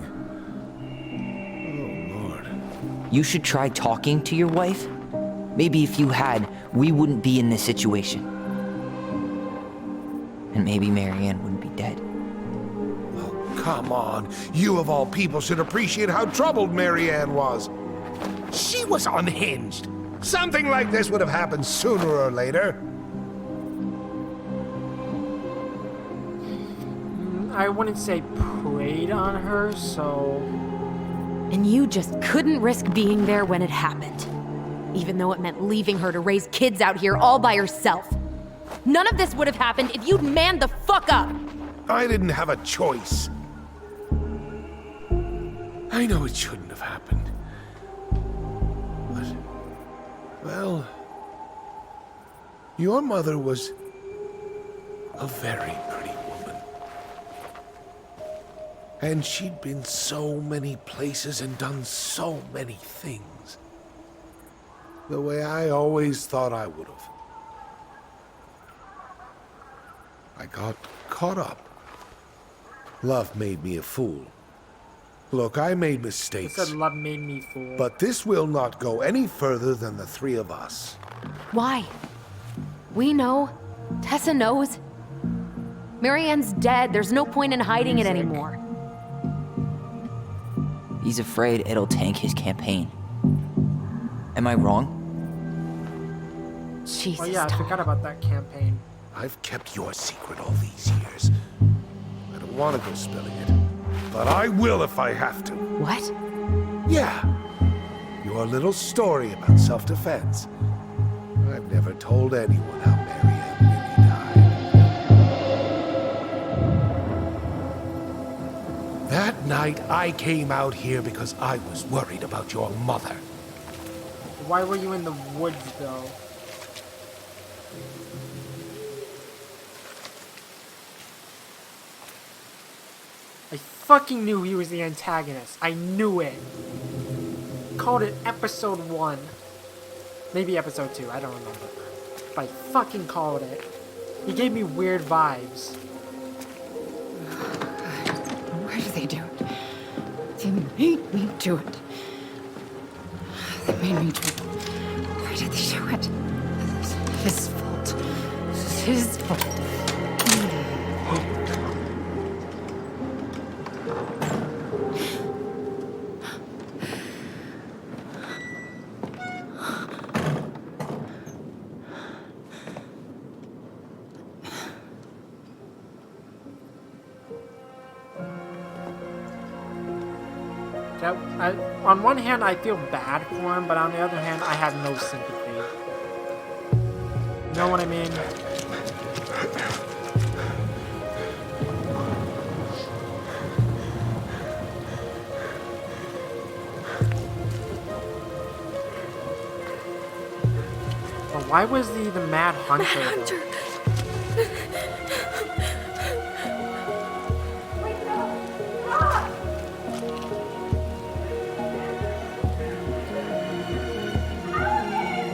Oh, Lord. You should try talking to your wife. Maybe if you had, we wouldn't be in this situation. And maybe Marianne wouldn't be dead. Oh, come on. You of all people should appreciate how troubled Marianne was. She was unhinged. Something like this would have happened sooner or later. I wouldn't say preyed on her, so... And you just couldn't risk being there when it happened. Even though it meant leaving her to raise kids out here all by herself. None of this would have happened if you'd manned the fuck up! I didn't have a choice. I know it shouldn't have happened. But, well, your mother was a very pretty woman. And she'd been so many places and done so many things. The way I always thought I would have. I got caught up. Love made me a fool. Look, I made He mistakes. said love made me fool. But this will not go any further than the three of us. Why? We know. Tessa knows. Marianne's dead. There's no point in hiding it anymore. He's afraid it'll tank his campaign. Am I wrong? Jesus, Oh yeah, I Tom. forgot about that campaign. I've kept your secret all these years. I don't want to go spilling it. but I will if I have to. What? Yeah. Your little story about self-defense. I've never told anyone how Marianne really died. That night, I came out here because I was worried about your mother. Why were you in the woods, though? I fucking knew he was the antagonist. I knew it. Called it episode 1. Maybe episode 2, I don't remember. But I fucking called it. He gave me weird vibes. Why do they do it? They made me do it. They made me do it. Why did they do it? This is his fault. This is his fault. On one hand, I feel bad for him, but on the other hand, I have no sympathy. You know what I mean? But why was the Mad Hunter? Though?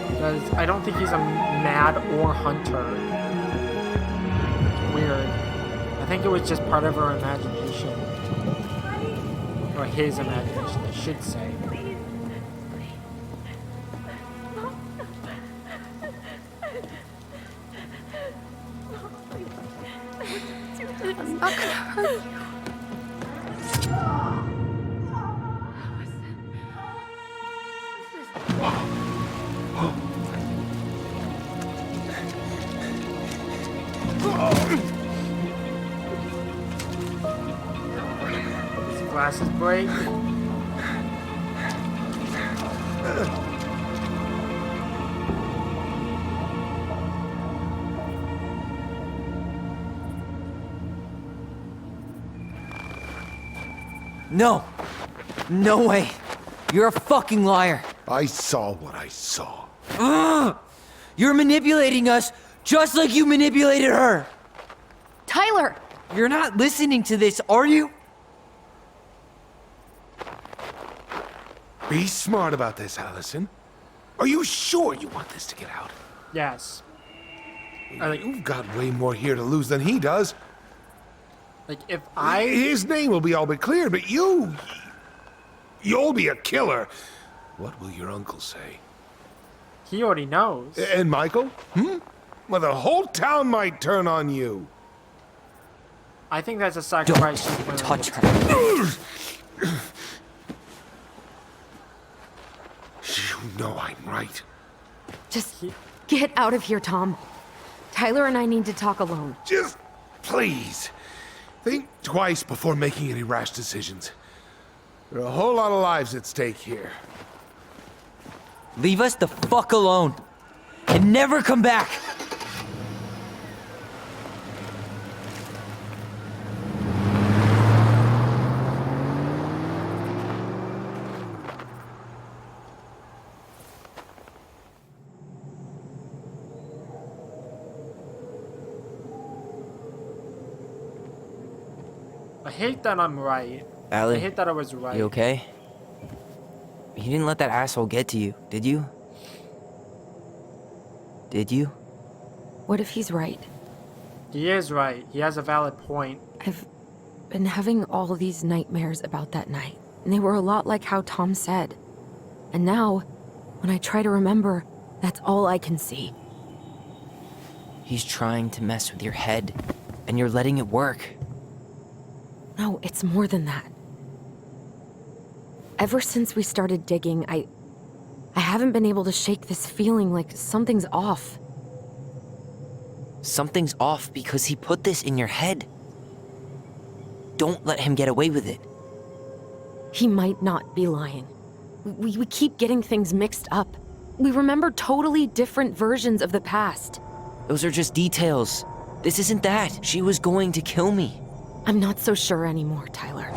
Because I don't think he's a mad or hunter. It's weird. I think it was just part of her imagination. Or his imagination, I should say. I'm not gonna hurt you. His glasses break. No! No way! You're a fucking liar! I saw what I saw. Ugh! You're manipulating us just like you manipulated her! Tyler! You're not listening to this, are you? Be smart about this, Allison. Are you sure you want this to get out? Yes. You've got way more here to lose than he does. Like, if His name will be all but cleared, but you'll be a killer. What will your uncle say? He already knows. And Michael? Well, the whole town might turn on you. I think that's a sacrifice she's willing Touch to her. You know I'm right. Just get out of here, Tom. Tyler and I need to talk alone. Just please, think twice before making any rash decisions. There are a whole lot of lives at stake here. Leave us the fuck alone. And never come back! I hate that I'm right. I Allie, hate that I was right. you okay? You didn't let that asshole get to you, did you? Did you? What if he's right? He is right. He has a valid point. I've been having all these nightmares about that night, and they were a lot like how Tom said. And now, when I try to remember, that's all I can see. He's trying to mess with your head, and you're letting it work. No, it's more than that. Ever since we started digging, I haven't been able to shake this feeling like something's off. Something's off because he put this in your head. don't let him get away with it. He might not be lying. We keep getting things mixed up. We remember totally different versions of the past. Those are just details. This isn't that. She was going to kill me. I'm not so sure anymore, Tyler.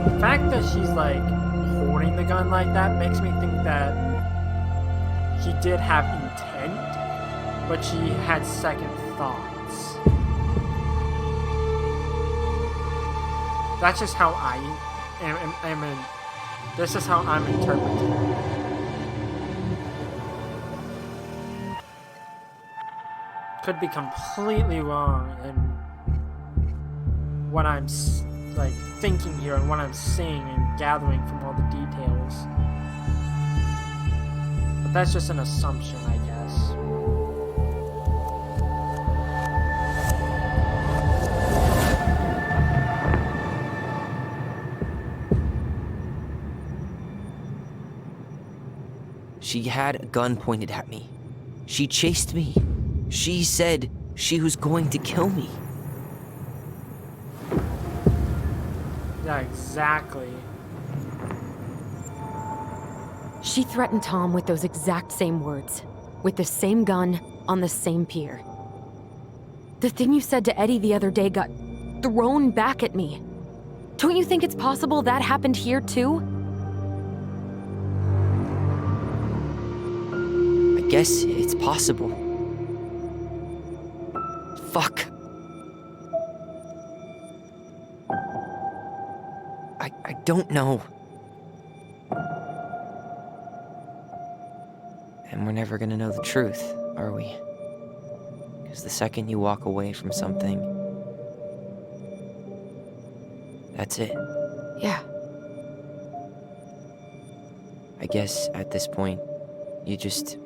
The fact that she's like holding the gun like that makes me think that she did have intent, but she had second thoughts. That's just how I am. This is how I'm interpreting it. Could be completely wrong in what I'm like thinking here and what I'm seeing and gathering from all the details. But that's just an assumption, I guess. She had a gun pointed at me. She chased me. She said she was going to kill me. Yeah, exactly. She threatened Tom with those exact same words, with the same gun on the same pier. The thing you said to Eddie the other day got thrown back at me. Don't you think it's possible that happened here too? I guess it's possible. Fuck. I don't know. And we're never gonna know the truth, are we? Because the second you walk away from something, that's it. Yeah. I guess at this point, you just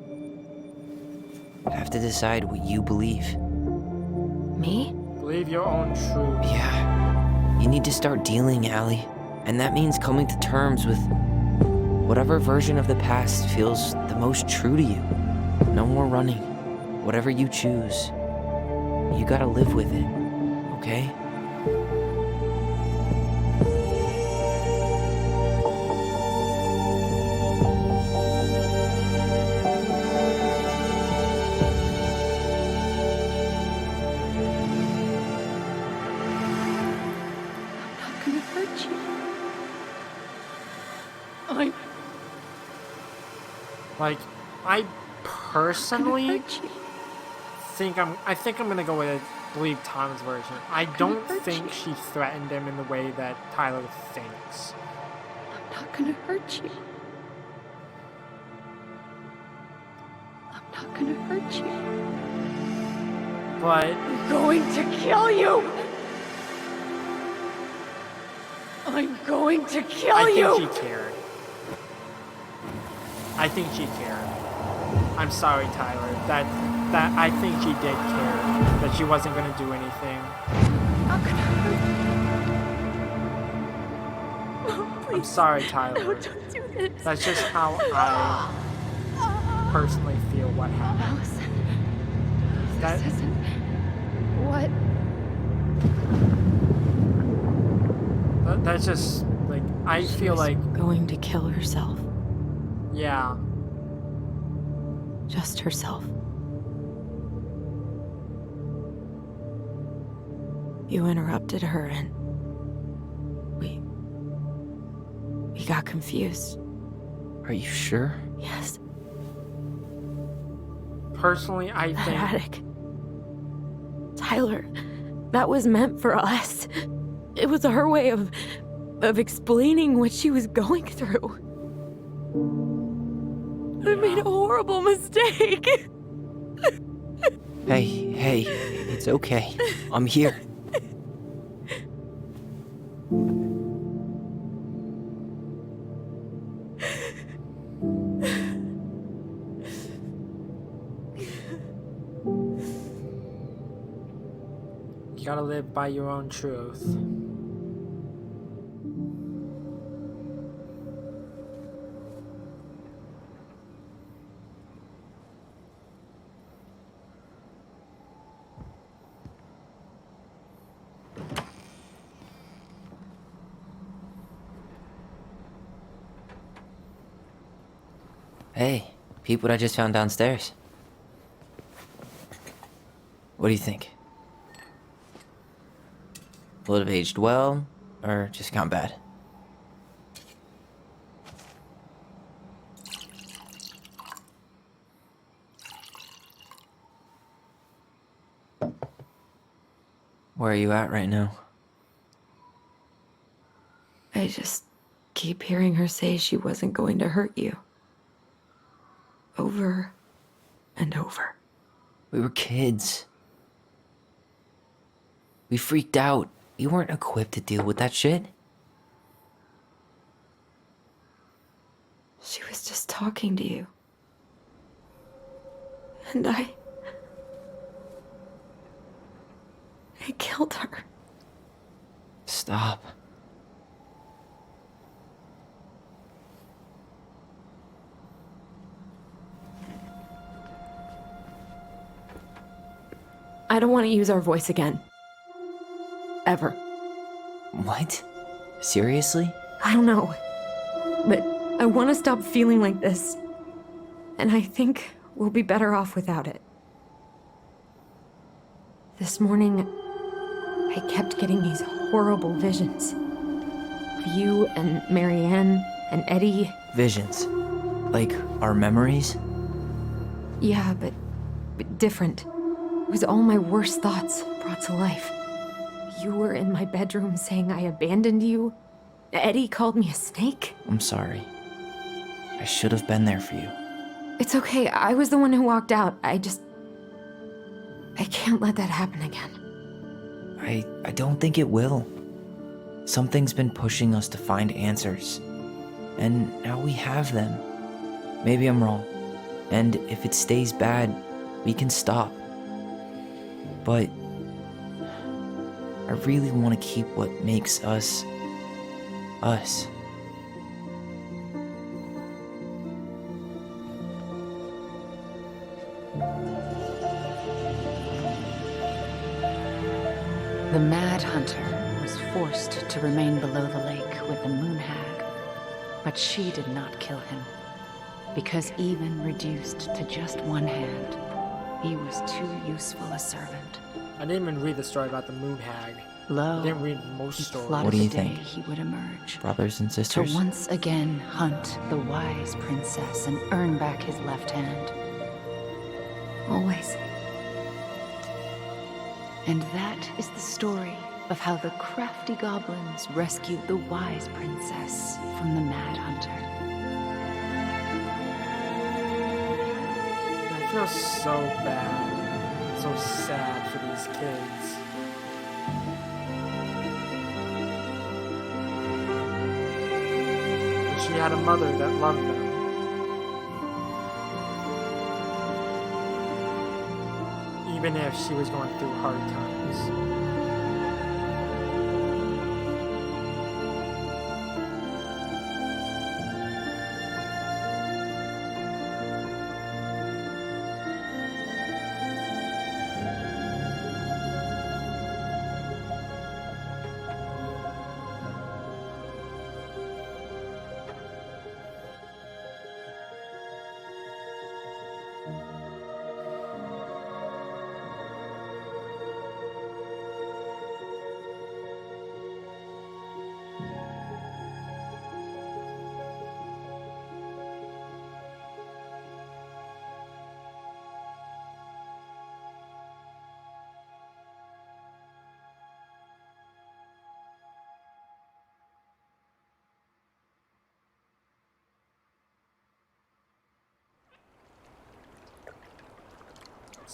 have to decide what you believe. Me? Believe your own truth. Yeah. You need to start dealing, Allie. And that means coming to terms with whatever version of the past feels the most true to you. No more running. Whatever you choose, you gotta live with it, okay? I'm not gonna hurt you. Like, I personally hurt you. I think I'm gonna go with believe Tom's version. I don't hurt think you. she threatened him in the way that Tyler thinks. I'm not gonna hurt you. I'm not gonna hurt you. But I'm going to kill you. I'm going to kill I you. think she cared. I think she cared. I'm sorry, Tyler. That I think she did care that she wasn't gonna do anything. I'm not gonna hurt you. No, I'm please. sorry, Tyler. No, don't do this. That's just how I personally feel what happened. Allison, That this isn't what. that's just like I feel like Going to kill herself. yeah. Just herself. You interrupted her and we got confused. Are you sure? Yes, Personally, I that think attic. Tyler, that was meant for us. It was her way of explaining what she was going through. I made a horrible mistake. Hey, it's okay. I'm here. you gotta live by your own truth. Hey, peep what I just found downstairs. What do you think? Will it have aged well, or just gone bad? Where are you at right now? I just keep hearing her say she wasn't going to hurt you. Over and over. We were kids. We freaked out. You weren't equipped to deal with that shit. She was just talking to you. And I killed her. Stop. I don't want to use our voice again. Ever. What? Seriously? I don't know. But I want to stop feeling like this. And I think we'll be better off without it. This morning, I kept getting these horrible visions. Of you and Marianne and Eddie. Visions. Like our memories? Yeah, but different. It was all my worst thoughts brought to life. You were in my bedroom saying I abandoned you. Eddie called me a snake. I'm sorry. I should have been there for you. It's okay, I was the one who walked out. I can't let that happen again. I don't think it will. Something's been pushing us to find answers. And now we have them. Maybe I'm wrong. And if it stays bad, we can stop. But I really want to keep what makes us us. The Mad Hunter was forced to remain below the lake with the Moon Hag, but she did not kill him, because even reduced to just one hand, he was too useful a servant. I didn't even read the story about the Moon Hag. Lo, I didn't read most he stories. plotted What do you the day think? he would emerge. Brothers and To sisters? once again hunt the wise princess and earn back his left hand. Always. And that is the story of how the crafty goblins rescued the wise princess from the Mad Hunter. I feel so bad, so sad for these kids. But she had a mother that loved them. Even if she was going through hard times.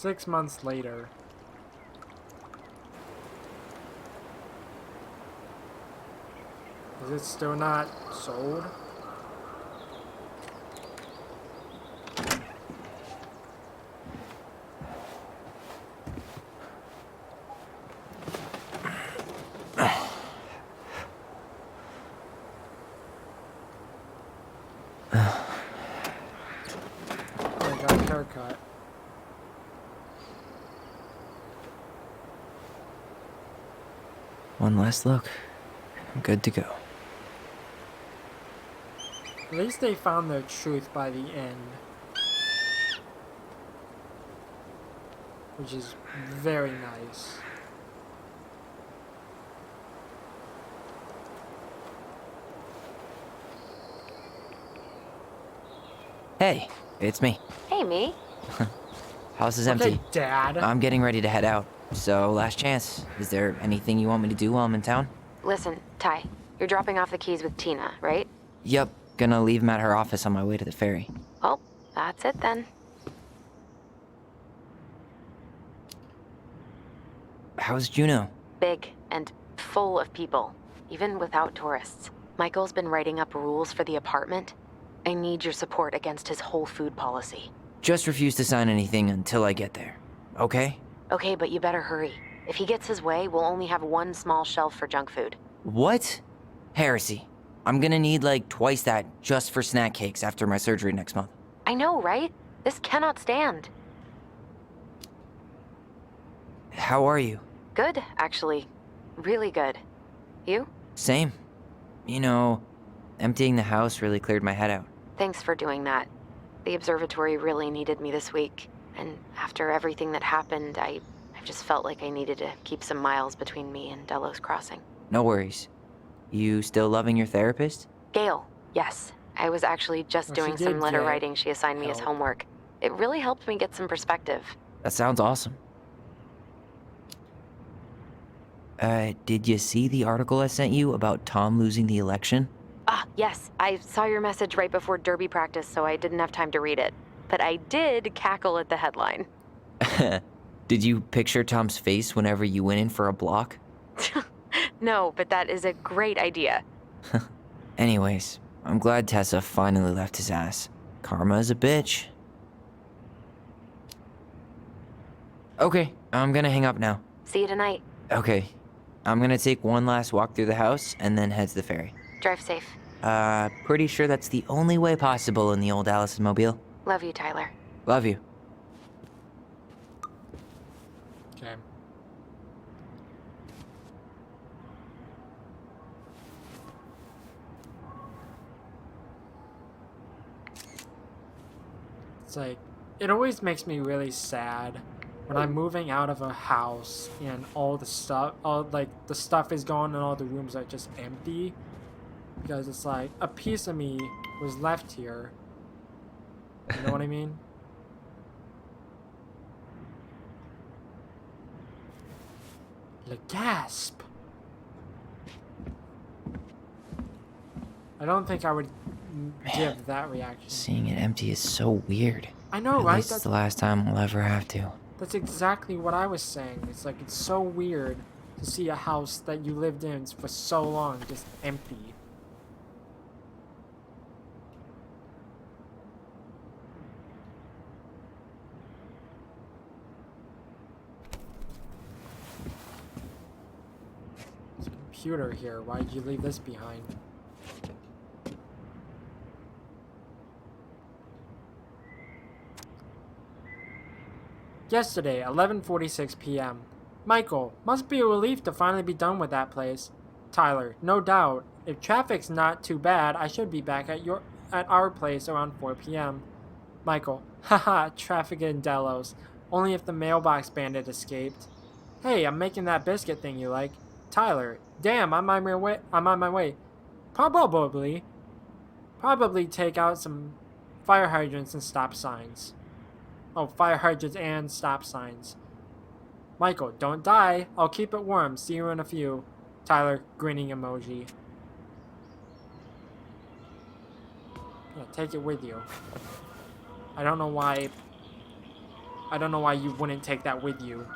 6 months later. Is it still not sold? I got a haircut. One last look. I'm good to go. At least they found their truth by the end. Which is very nice. Hey, it's me. Hey, me. House is Okay, empty. Dad. I'm getting ready to head out. So, last chance. Is there anything you want me to do while I'm in town? Listen, Ty, you're dropping off the keys with Tina, right? Yup, gonna leave 'em at her office on my way to the ferry. Well, that's it then. How's Juno? Big and full of people, even without tourists. Michael's been writing up rules for the apartment. I need your support against his whole food policy. Just refuse to sign anything until I get there. Okay? Okay, but you better hurry. If he gets his way, we'll only have one small shelf for junk food. What? Heresy. I'm gonna need like twice that just for snack cakes after my surgery next month. I know, right? This cannot stand. How are you? Good, actually. Really good. You? Same. You know, emptying the house really cleared my head out. Thanks for doing that. The observatory really needed me this week. And after everything that happened, I just felt like I needed to keep some miles between me and Delos Crossing. No worries. You still loving your therapist? Gail, yes. I was actually just Oh, doing she some did letter get writing she assigned me as help. homework. It really helped me get some perspective. That sounds awesome. Did you see the article I sent you about Tom losing the election? Ah, yes. I saw your message right before derby practice, so I didn't have time to read it. But I did cackle at the headline. Did you picture Tom's face whenever you went in for a block? No, but that is a great idea. Anyways, I'm glad Tessa finally left his ass. Karma is a bitch. Okay, I'm gonna hang up now. See you tonight. Okay, I'm gonna take one last walk through the house and then head to the ferry. Drive safe. Pretty sure that's the only way possible in the old Allison mobile. Love you, Tyler. Love you. Okay. It's like, it always makes me really sad when I'm moving out of a house and all the stuff, the stuff is gone and all the rooms are just empty. Because it's like, a piece of me was left here. You know what I mean? Le gasp. I don't think I would give that reaction. Seeing it empty is so weird. I know, At right? least it's the last time I'll ever have to. That's exactly what I was saying. It's like, it's so weird to see a house that you lived in for so long just empty. There's a computer here. Why did you leave this behind? Yesterday, 11:46 p.m. Michael, must be a relief to finally be done with that place. Tyler, no doubt. If traffic's not too bad, I should be back at our place around 4 p.m. Michael, haha, traffic in Delos. Only if the mailbox bandit escaped. Hey, I'm making that biscuit thing you like. Tyler, damn, I'm on my way. Probably take out some fire hydrants and stop signs. Oh, fire hydrants and stop signs. Michael, don't die. I'll keep it warm. See you in a few. Tyler, grinning emoji. Yeah, take it with you. I don't know why I don't know why you wouldn't take that with you.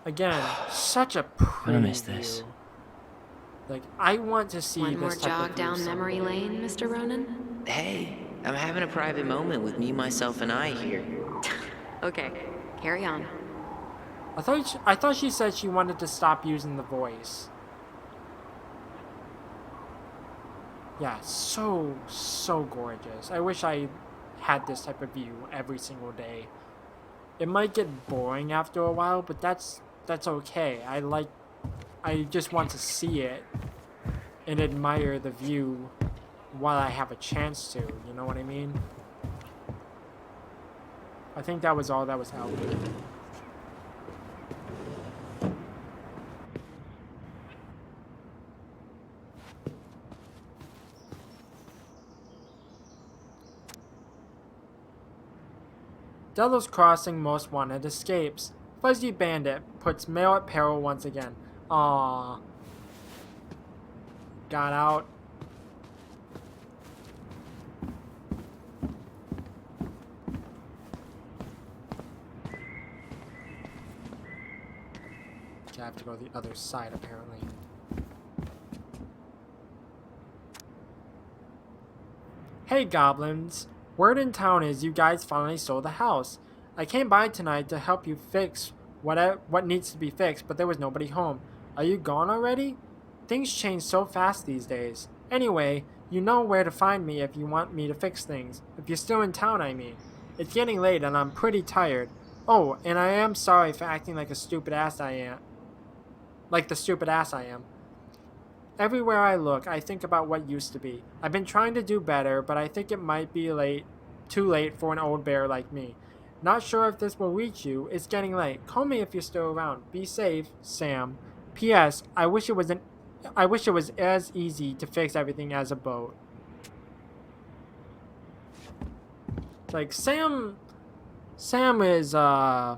Again, such a pretty Gonna miss this. view. Like, I want to see One this more type jog of view down memory someday. lane, Mr. Ronan? Hey, I'm having a private moment with me, myself, and I here. Okay, carry on. I thought she said she wanted to stop using the voice. Yeah, so gorgeous. I wish I had this type of view every single day. It might get boring after a while, but that's okay. I just want to see it and admire the view while I have a chance to, you know what I mean? I think that was all that was out there. Delos Crossing Most Wanted escapes. Fuzzy Bandit puts mail at peril once again. Aww. Got out. Okay, I have to go the other side apparently. Hey goblins! Word in town is you guys finally sold the house. I came by tonight to help you fix what needs to be fixed, but there was nobody home. Are you gone already? Things change so fast these days. Anyway, you know where to find me if you want me to fix things. If you're still in town, I mean. It's getting late and I'm pretty tired. Oh, and I am sorry for acting like a stupid ass I am. Like the stupid ass I am. Everywhere I look, I think about what used to be. I've been trying to do better, but I think it might be too late for an old bear like me. Not sure if this will reach you. It's getting late. Call me if you're still around. Be safe, Sam. P.S. I wish it was as easy to fix everything as a boat. Like Sam is a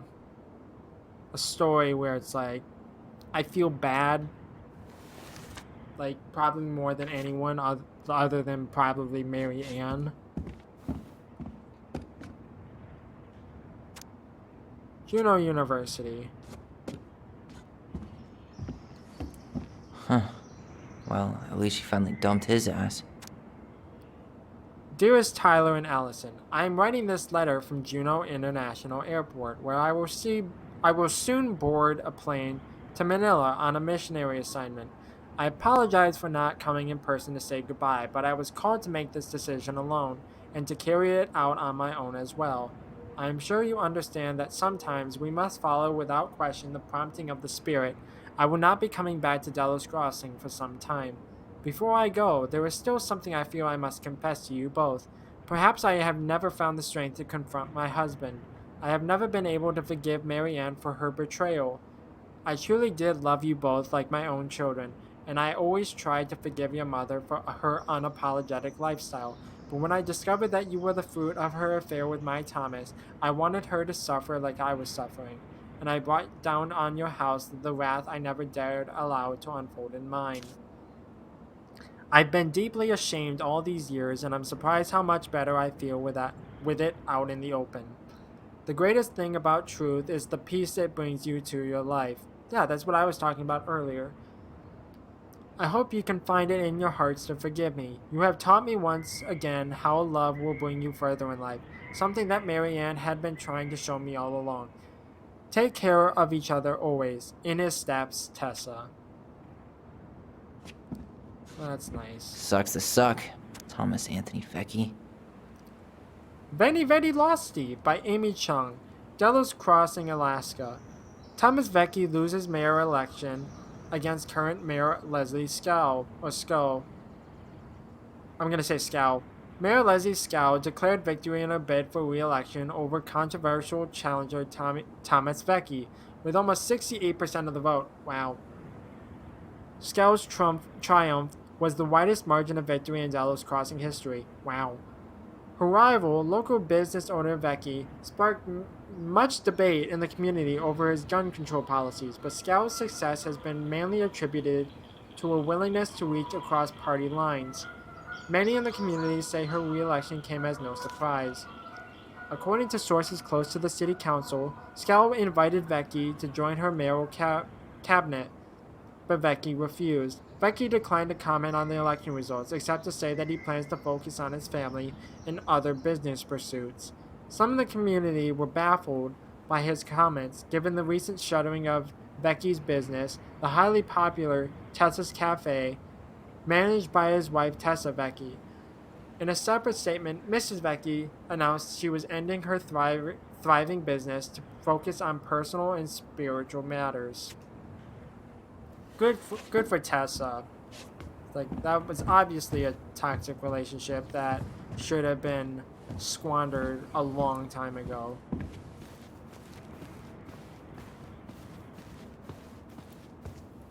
story where it's like I feel bad. Like, probably more than anyone other than probably Mary Ann. Juneau University. Huh. Well, at least she finally dumped his ass. Dearest Tyler and Allison, I am writing this letter from Juneau International Airport, where I will soon board a plane to Manila on a missionary assignment. I apologize for not coming in person to say goodbye, but I was called to make this decision alone, and to carry it out on my own as well. I am sure you understand that sometimes we must follow without question the prompting of the Spirit. I will not be coming back to Delos Crossing for some time. Before I go, there is still something I feel I must confess to you both. Perhaps I have never found the strength to confront my husband. I have never been able to forgive Mary Ann for her betrayal. I truly did love you both like my own children, and I always tried to forgive your mother for her unapologetic lifestyle. But when I discovered that you were the fruit of her affair with my Thomas, I wanted her to suffer like I was suffering, and I brought down on your house the wrath I never dared allow to unfold in mine. I've been deeply ashamed all these years, and I'm surprised how much better I feel with it out in the open. The greatest thing about truth is the peace it brings you to your life. Yeah, that's what I was talking about earlier. I hope you can find it in your hearts to forgive me. You have taught me once again how love will bring you further in life, something that Mary Ann had been trying to show me all along. Take care of each other always. In his steps, Tessa. That's nice. Sucks to suck, Thomas Anthony Vecchi. Very Very Losty by Amy Chung. Delos Crossing, Alaska. Thomas Vecchi loses mayor election against current mayor Leslie Scow. I'm gonna say Scow. Mayor Leslie Scow declared victory in her bid for re-election over controversial challenger Thomas Vecchi, with almost 68% of the vote. Wow. Scow's triumph was the widest margin of victory in Delos Crossing history. Wow. Her rival, local business owner Becky, sparked much debate in the community over his gun control policies, but Scout's success has been mainly attributed to a willingness to reach across party lines. Many in the community say her re-election came as no surprise. According to sources close to the city council, Scout invited Becky to join her mayoral cabinet, but Becky refused. Becky declined to comment on the election results, except to say that he plans to focus on his family and other business pursuits. Some in the community were baffled by his comments, given the recent shuttering of Becky's business, the highly popular Tessa's Cafe, managed by his wife Tessa Becky. In a separate statement, Mrs. Becky announced she was ending her thriving business to focus on personal and spiritual matters. Good for Tessa. Like, that was obviously a toxic relationship that should have been squandered a long time ago.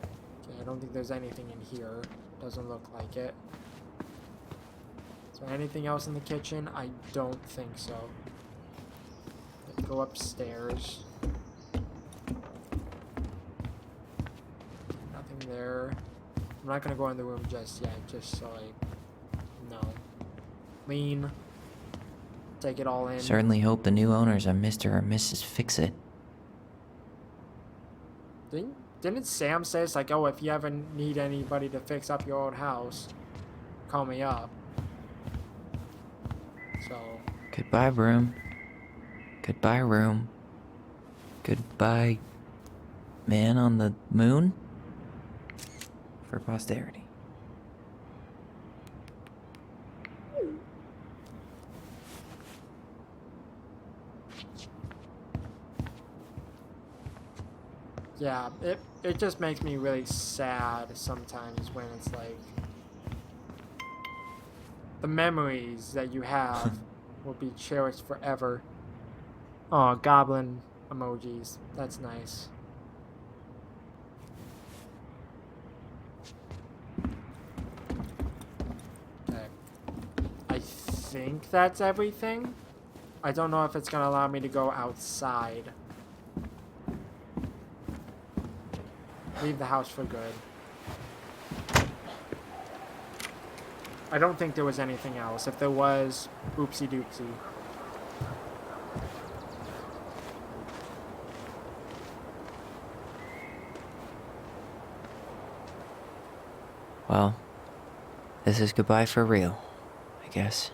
Okay, I don't think there's anything in here. Doesn't look like it. Is there anything else in the kitchen? I don't think so. Let's go upstairs. Nothing there. I'm not gonna go in the room just yet, just so I know. Lean. Take it all in. Certainly hope the new owners are Mr. or Mrs. Fix-It. Didn't Sam say it's like, oh, if you ever need anybody to fix up your old house, call me up. So. Goodbye, room. Goodbye, room. Goodbye, man on the moon? For posterity. Yeah, it just makes me really sad sometimes when it's like the memories that you have will be cherished forever. Oh, goblin emojis. That's nice. Okay. I think that's everything. I don't know if it's gonna allow me to go outside. Leave the house for good. I don't think there was anything else. If there was, oopsie doopsie. Well, this is goodbye for real, I guess.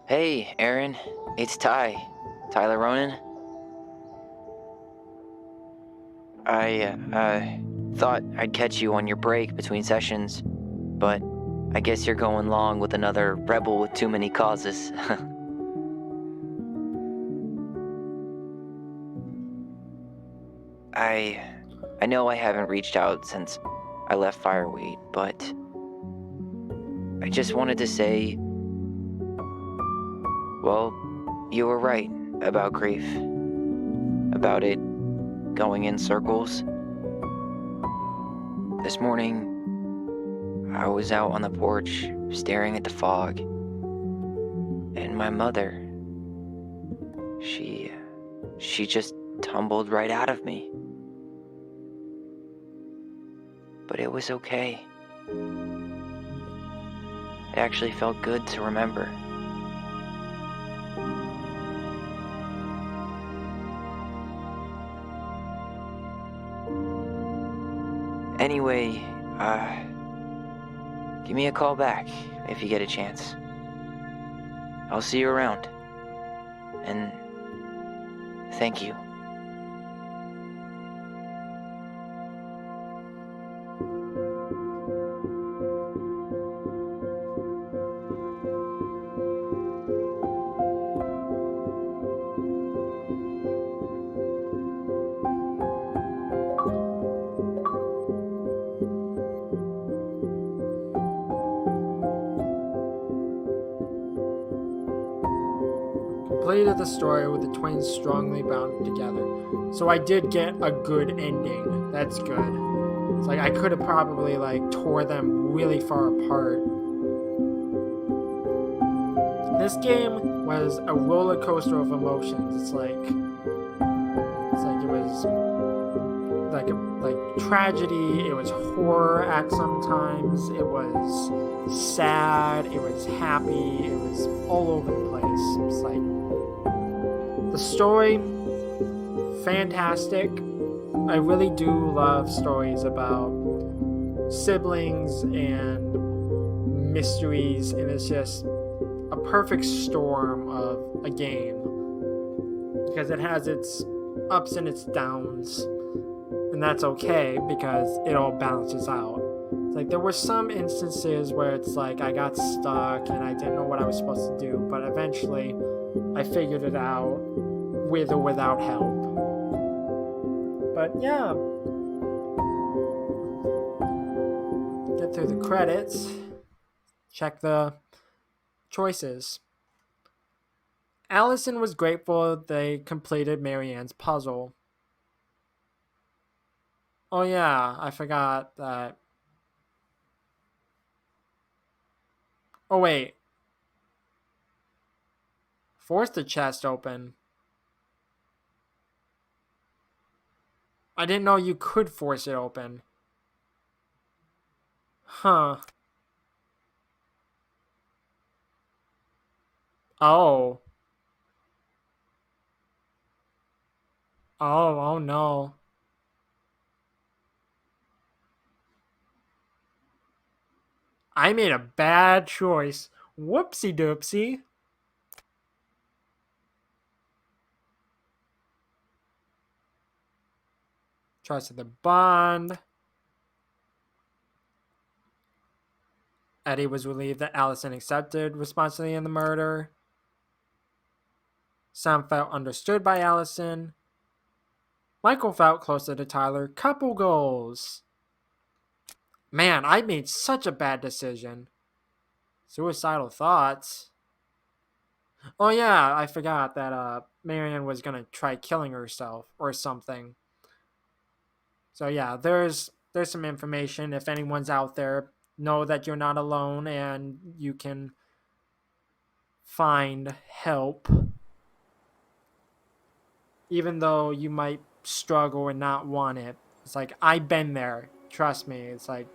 Hey, Aaron. It's Ty. Tyler Ronan. I thought I'd catch you on your break between sessions, but I guess you're going along with another rebel with too many causes. I know I haven't reached out since I left Fireweed, but I just wanted to say, well, you were right about grief. About it going in circles. This morning, I was out on the porch staring at the fog, and my mother, she just tumbled right out of me. But it was okay. It actually felt good to remember. Anyway, give me a call back if you get a chance. I'll see you around. And thank you. completed the story with the twins strongly bound together. So I did get a good ending. That's good. It's like I could have probably like tore them really far apart. This game was a roller coaster of emotions. It's like it was like tragedy, it was horror at sometimes, it was sad, it was happy, it was all over the place. It's like the story, fantastic. I really do love stories about siblings and mysteries, and it's just a perfect storm of a game because it has its ups and its downs. And that's okay because it all balances out. It's like there were some instances where it's like I got stuck and I didn't know what I was supposed to do, but eventually I figured it out with or without help. But yeah. Get through the credits. Check the choices. Allison was grateful they completed Marianne's puzzle. Oh yeah, I forgot that. Oh wait. Force the chest open. I didn't know you could force it open. Huh. Oh. Oh no. I made a bad choice. Whoopsie doopsie. Trusted the bond. Eddie was relieved that Allison accepted responsibility in the murder. Sam felt understood by Allison. Michael felt closer to Tyler. Couple goals. Man, I made such a bad decision. Suicidal thoughts. Oh yeah, I forgot that Marianne was gonna try killing herself or something. So yeah, there's some information. If anyone's out there, know that you're not alone and you can find help. Even though you might struggle and not want it. It's like, I've been there. Trust me. It's like,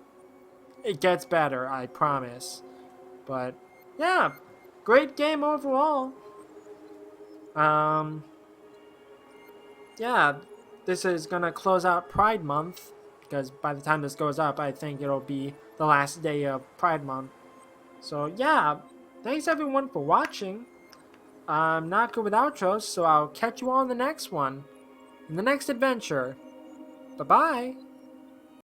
it gets better, I promise. But yeah, great game overall. Yeah, this is gonna close out Pride Month because by the time this goes up, I think it'll be the last day of Pride Month. So yeah, thanks everyone for watching. I'm not good with outros, so I'll catch you all in the next one, in the next adventure. Bye-bye.